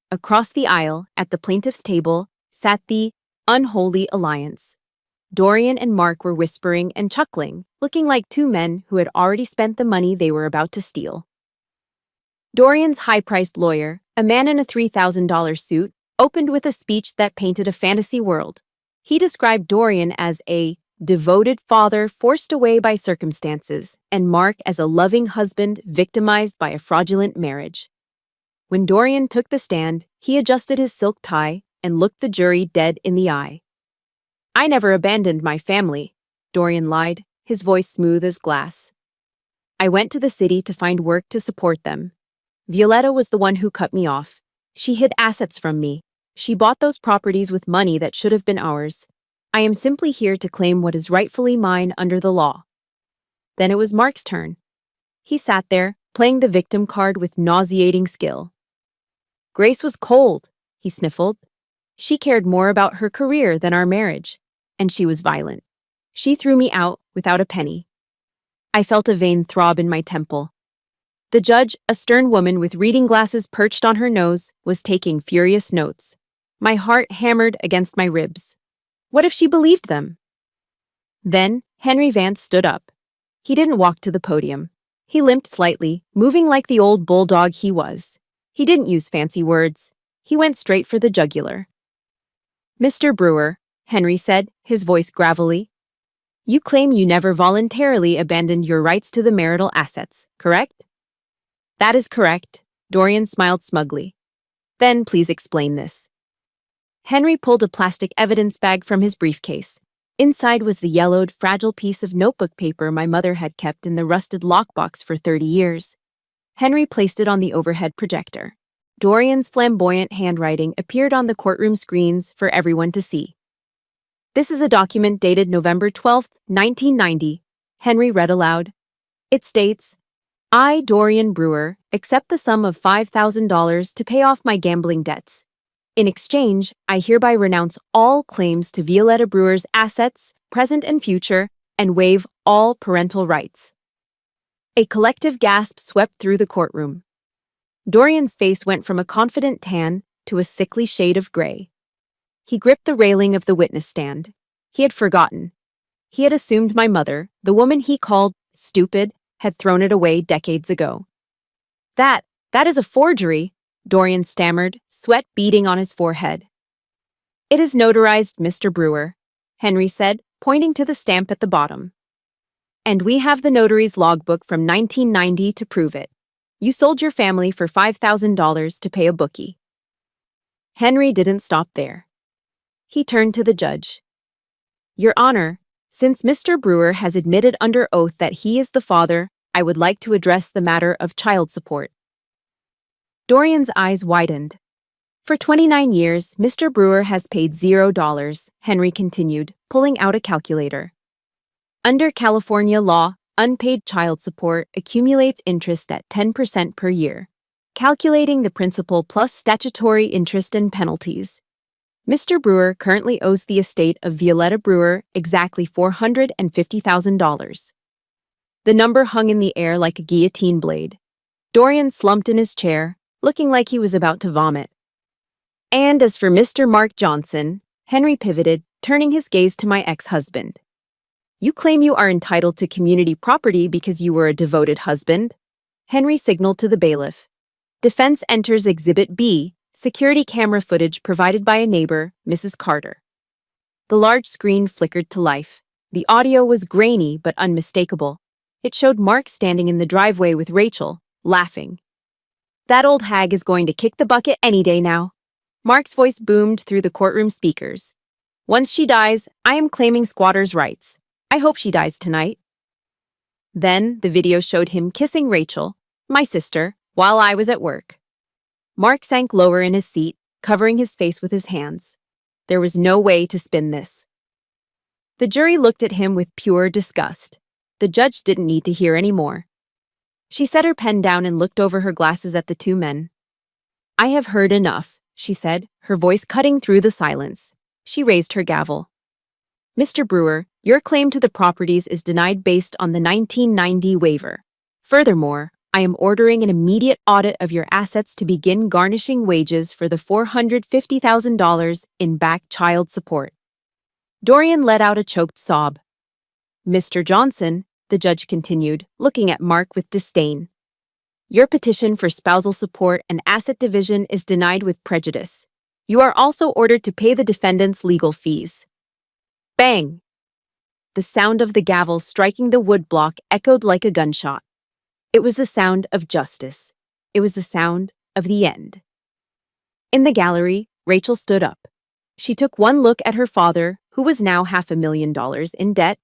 Across the aisle, at the plaintiff's table, sat the unholy alliance. Dorian and Mark were whispering and chuckling, looking like two men who had already spent the money they were about to steal. Dorian's high-priced lawyer, a man in a $3,000 suit, opened with a speech that painted a fantasy world. He described Dorian as a devoted father forced away by circumstances, and Mark as a loving husband victimized by a fraudulent marriage. When Dorian took the stand, he adjusted his silk tie and looked the jury dead in the eye. "I never abandoned my family," Dorian lied, his voice smooth as glass. I went to the city to find work to support them. Violetta was the one who cut me off. She hid assets from me. She bought those properties with money that should have been ours. I am simply here to claim what is rightfully mine under the law. Then it was Mark's turn. He sat there, playing the victim card with nauseating skill. Grace was cold, he sniffled. She cared more about her career than our marriage, and she was violent. She threw me out without a penny. I felt a vein throb in my temple. The judge, a stern woman with reading glasses perched on her nose, was taking furious notes. My heart hammered against my ribs. What if she believed them? Then Henry Vance stood up. He didn't walk to the podium. He limped slightly, moving like the old bulldog he was. He didn't use fancy words. He went straight for the jugular. Mr. Brewer, Henry said, his voice gravelly, you claim you never voluntarily abandoned your rights to the marital assets, correct? That is correct, Dorian smiled smugly. Then please explain this. Henry pulled a plastic evidence bag from his briefcase. Inside was the yellowed, fragile piece of notebook paper my mother had kept in the rusted lockbox for 30 years. Henry placed it on the overhead projector. Dorian's flamboyant handwriting appeared on the courtroom screens for everyone to see. This is a document dated November 12, 1990, Henry read aloud. It states, I, Dorian Brewer, accept the sum of $5,000 to pay off my gambling debts. In exchange, I hereby renounce all claims to Violetta Brewer's assets, present and future, and waive all parental rights. A collective gasp swept through the courtroom. Dorian's face went from a confident tan to a sickly shade of gray. He gripped the railing of the witness stand. He had forgotten. He had assumed my mother, the woman he called stupid, had thrown it away decades ago. That is a forgery, Dorian stammered, sweat beading on his forehead. It is notarized, Mr. Brewer, Henry said, pointing to the stamp at the bottom. And we have the notary's logbook from 1990 to prove it. You sold your family for $5,000 to pay a bookie. Henry didn't stop there. He turned to the judge. Your Honor, since Mr. Brewer has admitted under oath that he is the father, I would like to address the matter of child support. Dorian's eyes widened. For 29 years, Mr. Brewer has paid $0, Henry continued, pulling out a calculator. Under California law, unpaid child support accumulates interest at 10% per year, calculating the principal plus statutory interest and penalties. Mr. Brewer currently owes the estate of Violetta Brewer exactly $450,000. The number hung in the air like a guillotine blade. Dorian slumped in his chair, looking like he was about to vomit. And as for Mr. Mark Johnson, Henry pivoted, turning his gaze to my ex-husband. You claim you are entitled to community property because you were a devoted husband? Henry signaled to the bailiff. Defense enters Exhibit B, security camera footage provided by a neighbor, Mrs. Carter. The large screen flickered to life. The audio was grainy but unmistakable. It showed Mark standing in the driveway with Rachel, laughing. That old hag is going to kick the bucket any day now. Mark's voice boomed through the courtroom speakers. Once she dies, I am claiming squatters' rights. I hope she dies tonight. Then the video showed him kissing Rachel, my sister, while I was at work. Mark sank lower in his seat, covering his face with his hands. There was no way to spin this. The jury looked at him with pure disgust. The judge didn't need to hear any more. She set her pen down and looked over her glasses at the two men. I have heard enough, she said, her voice cutting through the silence. She raised her gavel. Mr. Brewer, your claim to the properties is denied based on the 1990 waiver. Furthermore, I am ordering an immediate audit of your assets to begin garnishing wages for the $450,000 in back child support. Dorian let out a choked sob. Mr. Johnson, the judge continued, looking at Mark with disdain. Your petition for spousal support and asset division is denied with prejudice. You are also ordered to pay the defendant's legal fees. Bang! The sound of the gavel striking the wood block echoed like a gunshot. It was the sound of justice. It was the sound of the end. In the gallery, Rachel stood up. She took one look at her father, who was now $500,000 in debt,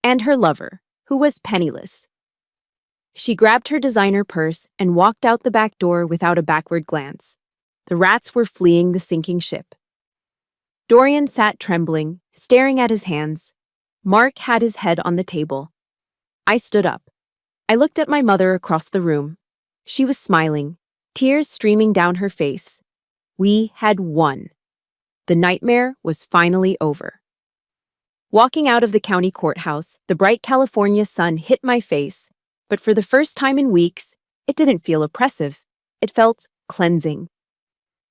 and her lover, who was penniless. She grabbed her designer purse and walked out the back door without a backward glance. The rats were fleeing the sinking ship. Dorian sat trembling, staring at his hands. Mark had his head on the table. I stood up. I looked at my mother across the room. She was smiling, tears streaming down her face. We had won. The nightmare was finally over. Walking out of the county courthouse, the bright California sun hit my face, but for the first time in weeks, it didn't feel oppressive. It felt cleansing.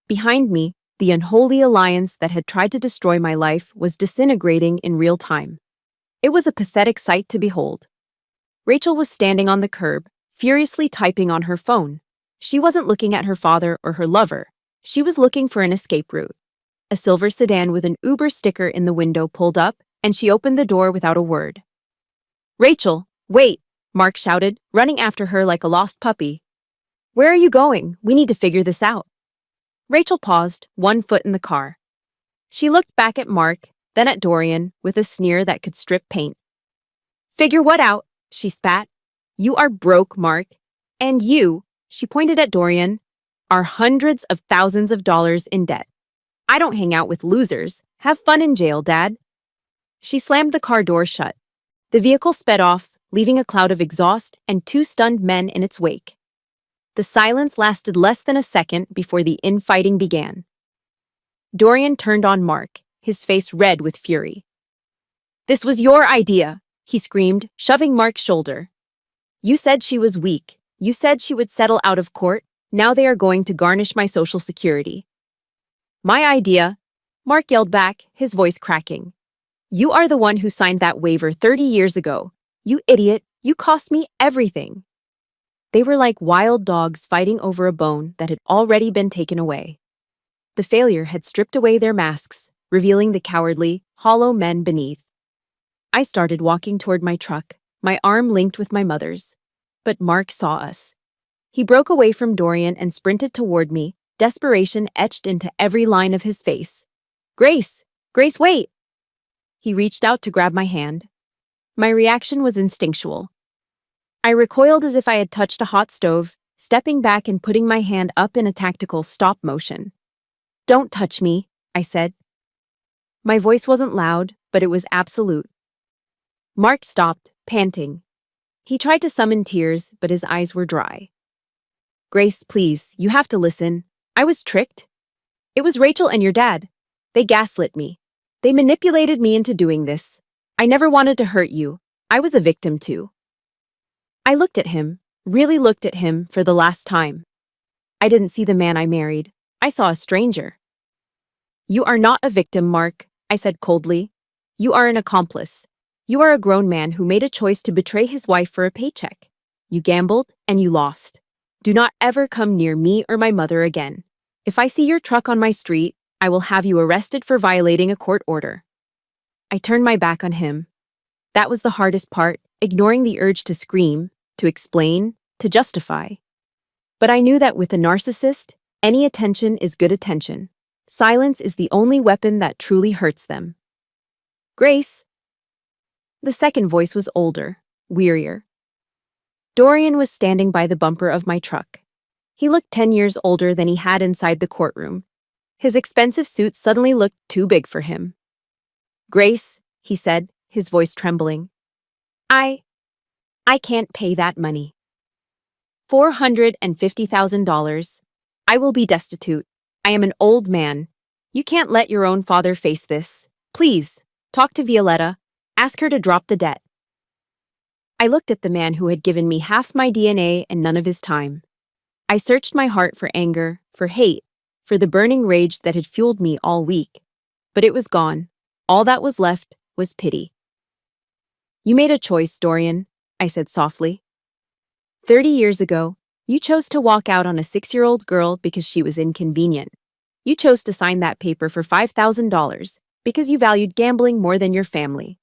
Behind me, the unholy alliance that had tried to destroy my life was disintegrating in real time. It was a pathetic sight to behold. Rachel was standing on the curb, furiously typing on her phone. She wasn't looking at her father or her lover. She was looking for an escape route. A silver sedan with an Uber sticker in the window pulled up, and she opened the door without a word. "Rachel, wait!" Mark shouted, running after her like a lost puppy. "Where are you going? We need to figure this out." Rachel paused, one foot in the car. She looked back at Mark, then at Dorian, with a sneer that could strip paint. "Figure what out?" she spat. "You are broke, Mark. And you," she pointed at Dorian, "are hundreds of thousands of dollars in debt. I don't hang out with losers. Have fun in jail, Dad." She slammed the car door shut. The vehicle sped off, leaving a cloud of exhaust and two stunned men in its wake. The silence lasted less than a second before the infighting began. Dorian turned on Mark, his face red with fury. "This was your idea," he screamed, shoving Mark's shoulder. "You said she was weak. You said she would settle out of court. Now they are going to garnish my Social Security." "My idea," Mark yelled back, his voice cracking. "You are the one who signed that waiver 30 years ago. You idiot, you cost me everything." They were like wild dogs fighting over a bone that had already been taken away. The failure had stripped away their masks, revealing the cowardly, hollow men beneath. I started walking toward my truck, my arm linked with my mother's. But Mark saw us. He broke away from Dorian and sprinted toward me, desperation etched into every line of his face. "Grace! Grace, wait!" He reached out to grab my hand. My reaction was instinctual. I recoiled as if I had touched a hot stove, stepping back and putting my hand up in a tactical stop motion. "Don't touch me," I said. My voice wasn't loud, but it was absolute. Mark stopped, panting. He tried to summon tears, but his eyes were dry. "Grace, please, you have to listen. I was tricked. It was Rachel and your dad. They gaslit me. They manipulated me into doing this. I never wanted to hurt you. I was a victim too." I looked at him, really looked at him for the last time. I didn't see the man I married. I saw a stranger. "You are not a victim, Mark," I said coldly. "You are an accomplice. You are a grown man who made a choice to betray his wife for a paycheck. You gambled and you lost. Do not ever come near me or my mother again. If I see your truck on my street, I will have you arrested for violating a court order." I turned my back on him. That was the hardest part, ignoring the urge to scream, to explain, to justify. But I knew that with a narcissist, any attention is good attention. Silence is the only weapon that truly hurts them. "Grace." The second voice was older, wearier. Dorian was standing by the bumper of my truck. He looked 10 years older than he had inside the courtroom. His expensive suit suddenly looked too big for him. "Grace," he said, his voice trembling. I can't pay that money. $450,000. I will be destitute. I am an old man. You can't let your own father face this. Please, talk to Violetta. Ask her to drop the debt." I looked at the man who had given me half my DNA and none of his time. I searched my heart for anger, for hate, for the burning rage that had fueled me all week. But it was gone. All that was left was pity. "You made a choice, Dorian," I said softly. 30 years ago, you chose to walk out on a 6-year-old girl because she was inconvenient. You chose to sign that paper for $5,000 because you valued gambling more than your family.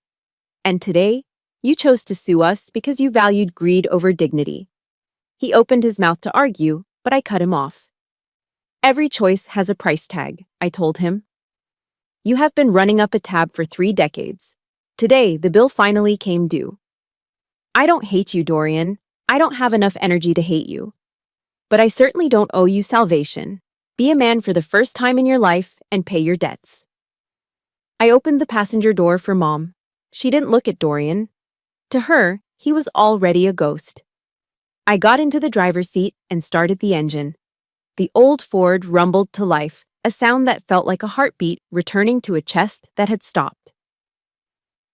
And today, you chose to sue us because you valued greed over dignity. He opened his mouth to argue, but I cut him off. "Every choice has a price tag," I told him. "You have been running up a tab for 3 decades. Today, the bill finally came due." "I don't hate you, Dorian. I don't have enough energy to hate you. But I certainly don't owe you salvation. Be a man for the first time in your life and pay your debts. I opened the passenger door for Mom. She didn't look at Dorian. To her, he was already a ghost. I got into the driver's seat and started the engine. The old Ford rumbled to life, a sound that felt like a heartbeat returning to a chest that had stopped.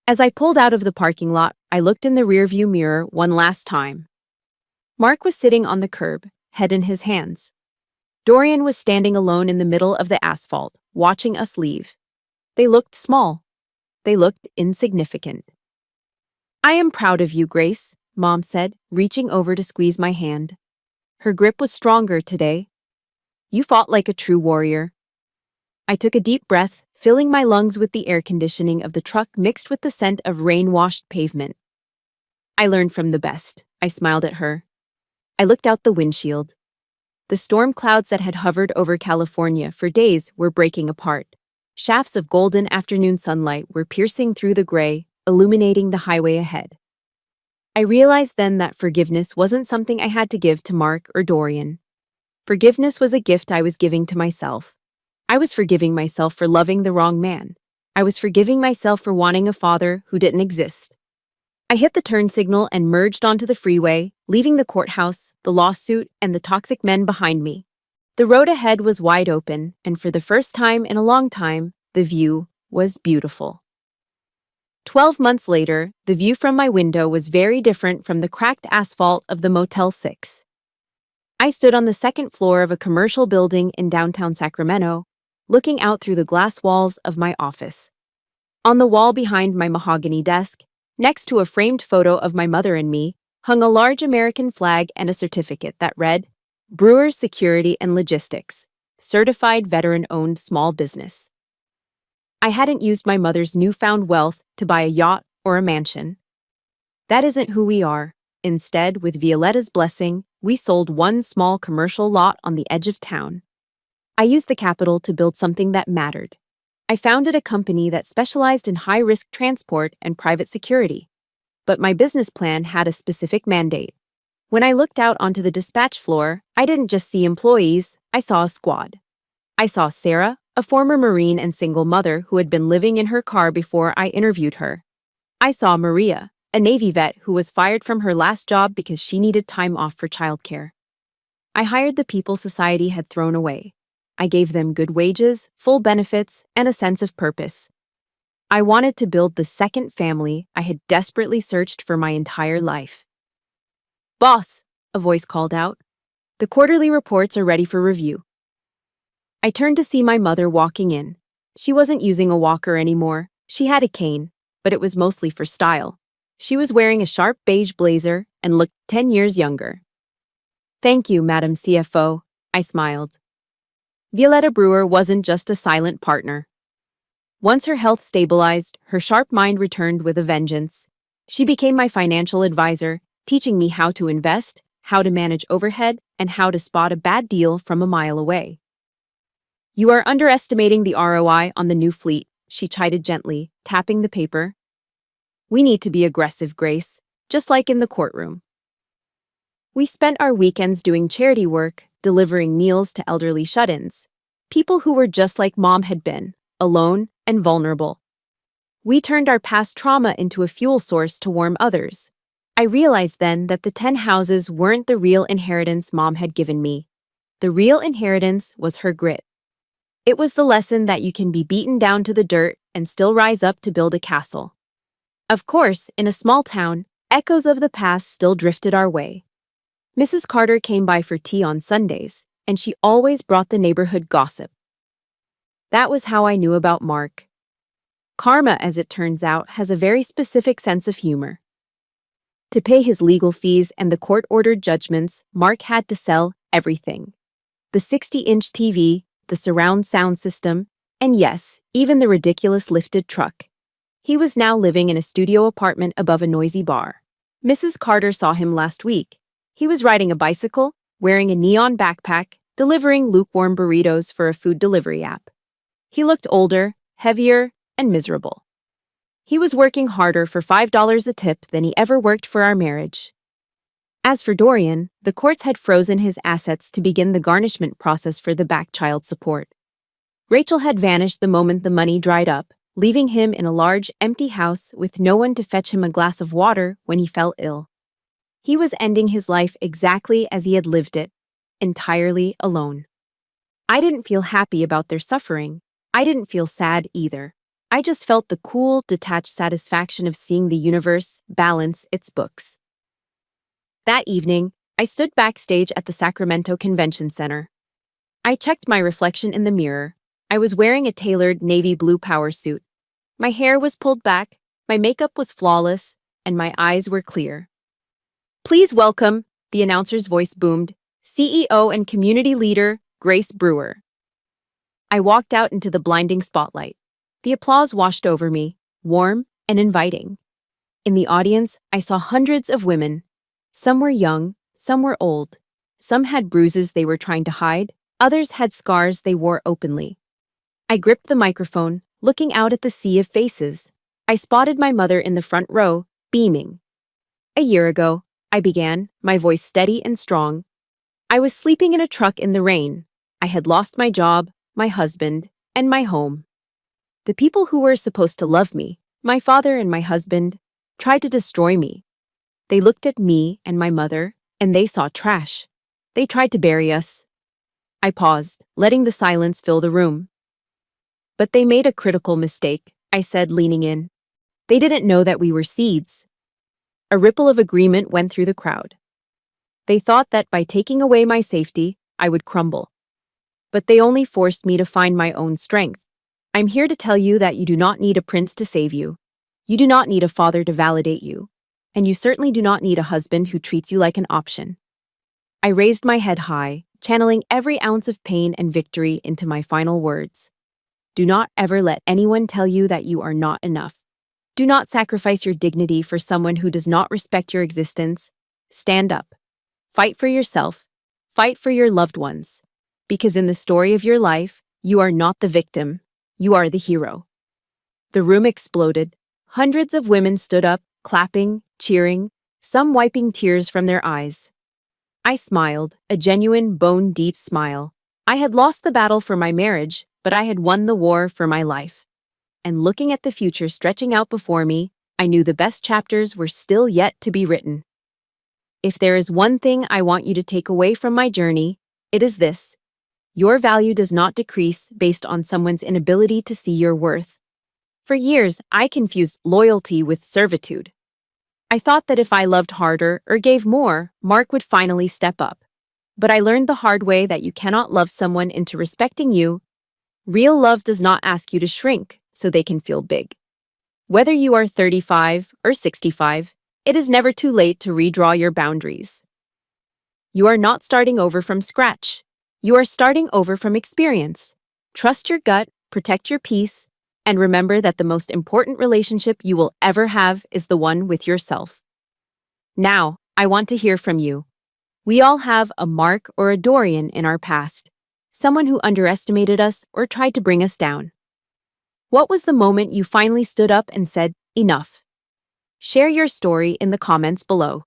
As I pulled out of the parking lot, I looked in the rearview mirror one last time. Mark was sitting on the curb, head in his hands. Dorian was standing alone in the middle of the asphalt, watching us leave. They looked small. They looked insignificant. I am proud of you, Grace, Mom said, reaching over to squeeze my hand. Her grip was stronger today. You fought like a true warrior. I took a deep breath, filling my lungs with the air conditioning of the truck mixed with the scent of rain-washed pavement. I learned from the best, I smiled at her. I looked out the windshield. The storm clouds that had hovered over California for days were breaking apart. Shafts of golden afternoon sunlight were piercing through the gray, illuminating the highway ahead. I realized then that forgiveness wasn't something I had to give to Mark or Dorian. Forgiveness was a gift I was giving to myself. I was forgiving myself for loving the wrong man. I was forgiving myself for wanting a father who didn't exist. I hit the turn signal and merged onto the freeway, leaving the courthouse, the lawsuit, and the toxic men behind me. The road ahead was wide open, and for the first time in a long time, the view was beautiful. 12 months later, the view from my window was very different from the cracked asphalt of the Motel 6. I stood on the second floor of a commercial building in downtown Sacramento, looking out through the glass walls of my office. On the wall behind my mahogany desk, next to a framed photo of my mother and me, hung a large American flag and a certificate that read, Brewers Security and Logistics, Certified Veteran-Owned Small Business. I hadn't used my mother's newfound wealth to buy a yacht or a mansion. That isn't who we are. Instead, with Violetta's blessing, we sold one small commercial lot on the edge of town. I used the capital to build something that mattered. I founded a company that specialized in high-risk transport and private security. But my business plan had a specific mandate. When I looked out onto the dispatch floor, I didn't just see employees, I saw a squad. I saw Sarah, a former Marine and single mother who had been living in her car before I interviewed her. I saw Maria, a Navy vet who was fired from her last job because she needed time off for childcare. I hired the people society had thrown away. I gave them good wages, full benefits, and a sense of purpose. I wanted to build the second family I had desperately searched for my entire life. Boss, a voice called out. The quarterly reports are ready for review. I turned to see my mother walking in. She wasn't using a walker anymore. She had a cane, but it was mostly for style. She was wearing a sharp beige blazer and looked 10 years younger. Thank you, Madam CFO, I smiled. Violetta Brewer wasn't just a silent partner. Once her health stabilized, her sharp mind returned with a vengeance. She became my financial advisor, teaching me how to invest, how to manage overhead, and how to spot a bad deal from a mile away. You are underestimating the ROI on the new fleet, she chided gently, tapping the paper. We need to be aggressive, Grace, just like in the courtroom. We spent our weekends doing charity work, delivering meals to elderly shut-ins, people who were just like Mom had been, alone and vulnerable. We turned our past trauma into a fuel source to warm others. I realized then that the 10 houses weren't the real inheritance Mom had given me. The real inheritance was her grit. It was the lesson that you can be beaten down to the dirt and still rise up to build a castle. Of course, in a small town, echoes of the past still drifted our way. Mrs. Carter came by for tea on Sundays, and she always brought the neighborhood gossip. That was how I knew about Mark. Karma, as it turns out, has a very specific sense of humor. To pay his legal fees and the court-ordered judgments, Mark had to sell everything. The 60-inch TV, the surround sound system, and yes, even the ridiculous lifted truck. He was now living in a studio apartment above a noisy bar. Mrs. Carter saw him last week. He was riding a bicycle, wearing a neon backpack, delivering lukewarm burritos for a food delivery app. He looked older, heavier, and miserable. He was working harder for $5 a tip than he ever worked for our marriage. As for Dorian, the courts had frozen his assets to begin the garnishment process for the back child support. Rachel had vanished the moment the money dried up, leaving him in a large, empty house with no one to fetch him a glass of water when he fell ill. He was ending his life exactly as he had lived it, entirely alone. I didn't feel happy about their suffering. I didn't feel sad either. I just felt the cool, detached satisfaction of seeing the universe balance its books. That evening, I stood backstage at the Sacramento Convention Center. I checked my reflection in the mirror. I was wearing a tailored navy blue power suit. My hair was pulled back, my makeup was flawless, and my eyes were clear. Please welcome, the announcer's voice boomed, CEO and community leader, Grace Brewer. I walked out into the blinding spotlight. The applause washed over me, warm and inviting. In the audience, I saw hundreds of women. Some were young, some were old. Some had bruises they were trying to hide, others had scars they wore openly. I gripped the microphone, looking out at the sea of faces. I spotted my mother in the front row, beaming. A year ago, I began, my voice steady and strong. I was sleeping in a truck in the rain. I had lost my job, my husband, and my home. The people who were supposed to love me, my father and my husband, tried to destroy me. They looked at me and my mother, and they saw trash. They tried to bury us. I paused, letting the silence fill the room. But they made a critical mistake, I said, leaning in. They didn't know that we were seeds. A ripple of agreement went through the crowd. They thought that by taking away my safety, I would crumble. But they only forced me to find my own strength. I'm here to tell you that you do not need a prince to save you. You do not need a father to validate you. And you certainly do not need a husband who treats you like an option. I raised my head high, channeling every ounce of pain and victory into my final words. Do not ever let anyone tell you that you are not enough. Do not sacrifice your dignity for someone who does not respect your existence. Stand up. Fight for yourself. Fight for your loved ones. Because in the story of your life, you are not the victim. You are the hero. The room exploded. Hundreds of women stood up, clapping, cheering, some wiping tears from their eyes. I smiled, a genuine, bone-deep smile. I had lost the battle for my marriage, but I had won the war for my life. And looking at the future stretching out before me, I knew the best chapters were still yet to be written. If there is one thing I want you to take away from my journey, it is this. Your value does not decrease based on someone's inability to see your worth. For years, I confused loyalty with servitude. I thought that if I loved harder or gave more, Mark would finally step up. But I learned the hard way that you cannot love someone into respecting you. Real love does not ask you to shrink so they can feel big. Whether you are 35 or 65, it is never too late to redraw your boundaries. You are not starting over from scratch. You are starting over from experience. Trust your gut, protect your peace, and remember that the most important relationship you will ever have is the one with yourself. Now, I want to hear from you. We all have a Mark or a Dorian in our past, someone who underestimated us or tried to bring us down. What was the moment you finally stood up and said, enough? Share your story in the comments below.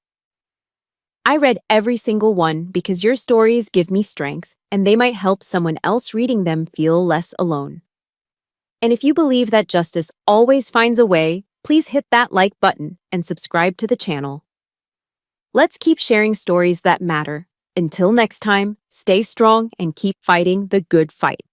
I read every single one because your stories give me strength, and they might help someone else reading them feel less alone. And if you believe that justice always finds a way, please hit that like button and subscribe to the channel. Let's keep sharing stories that matter. Until next time, stay strong and keep fighting the good fight.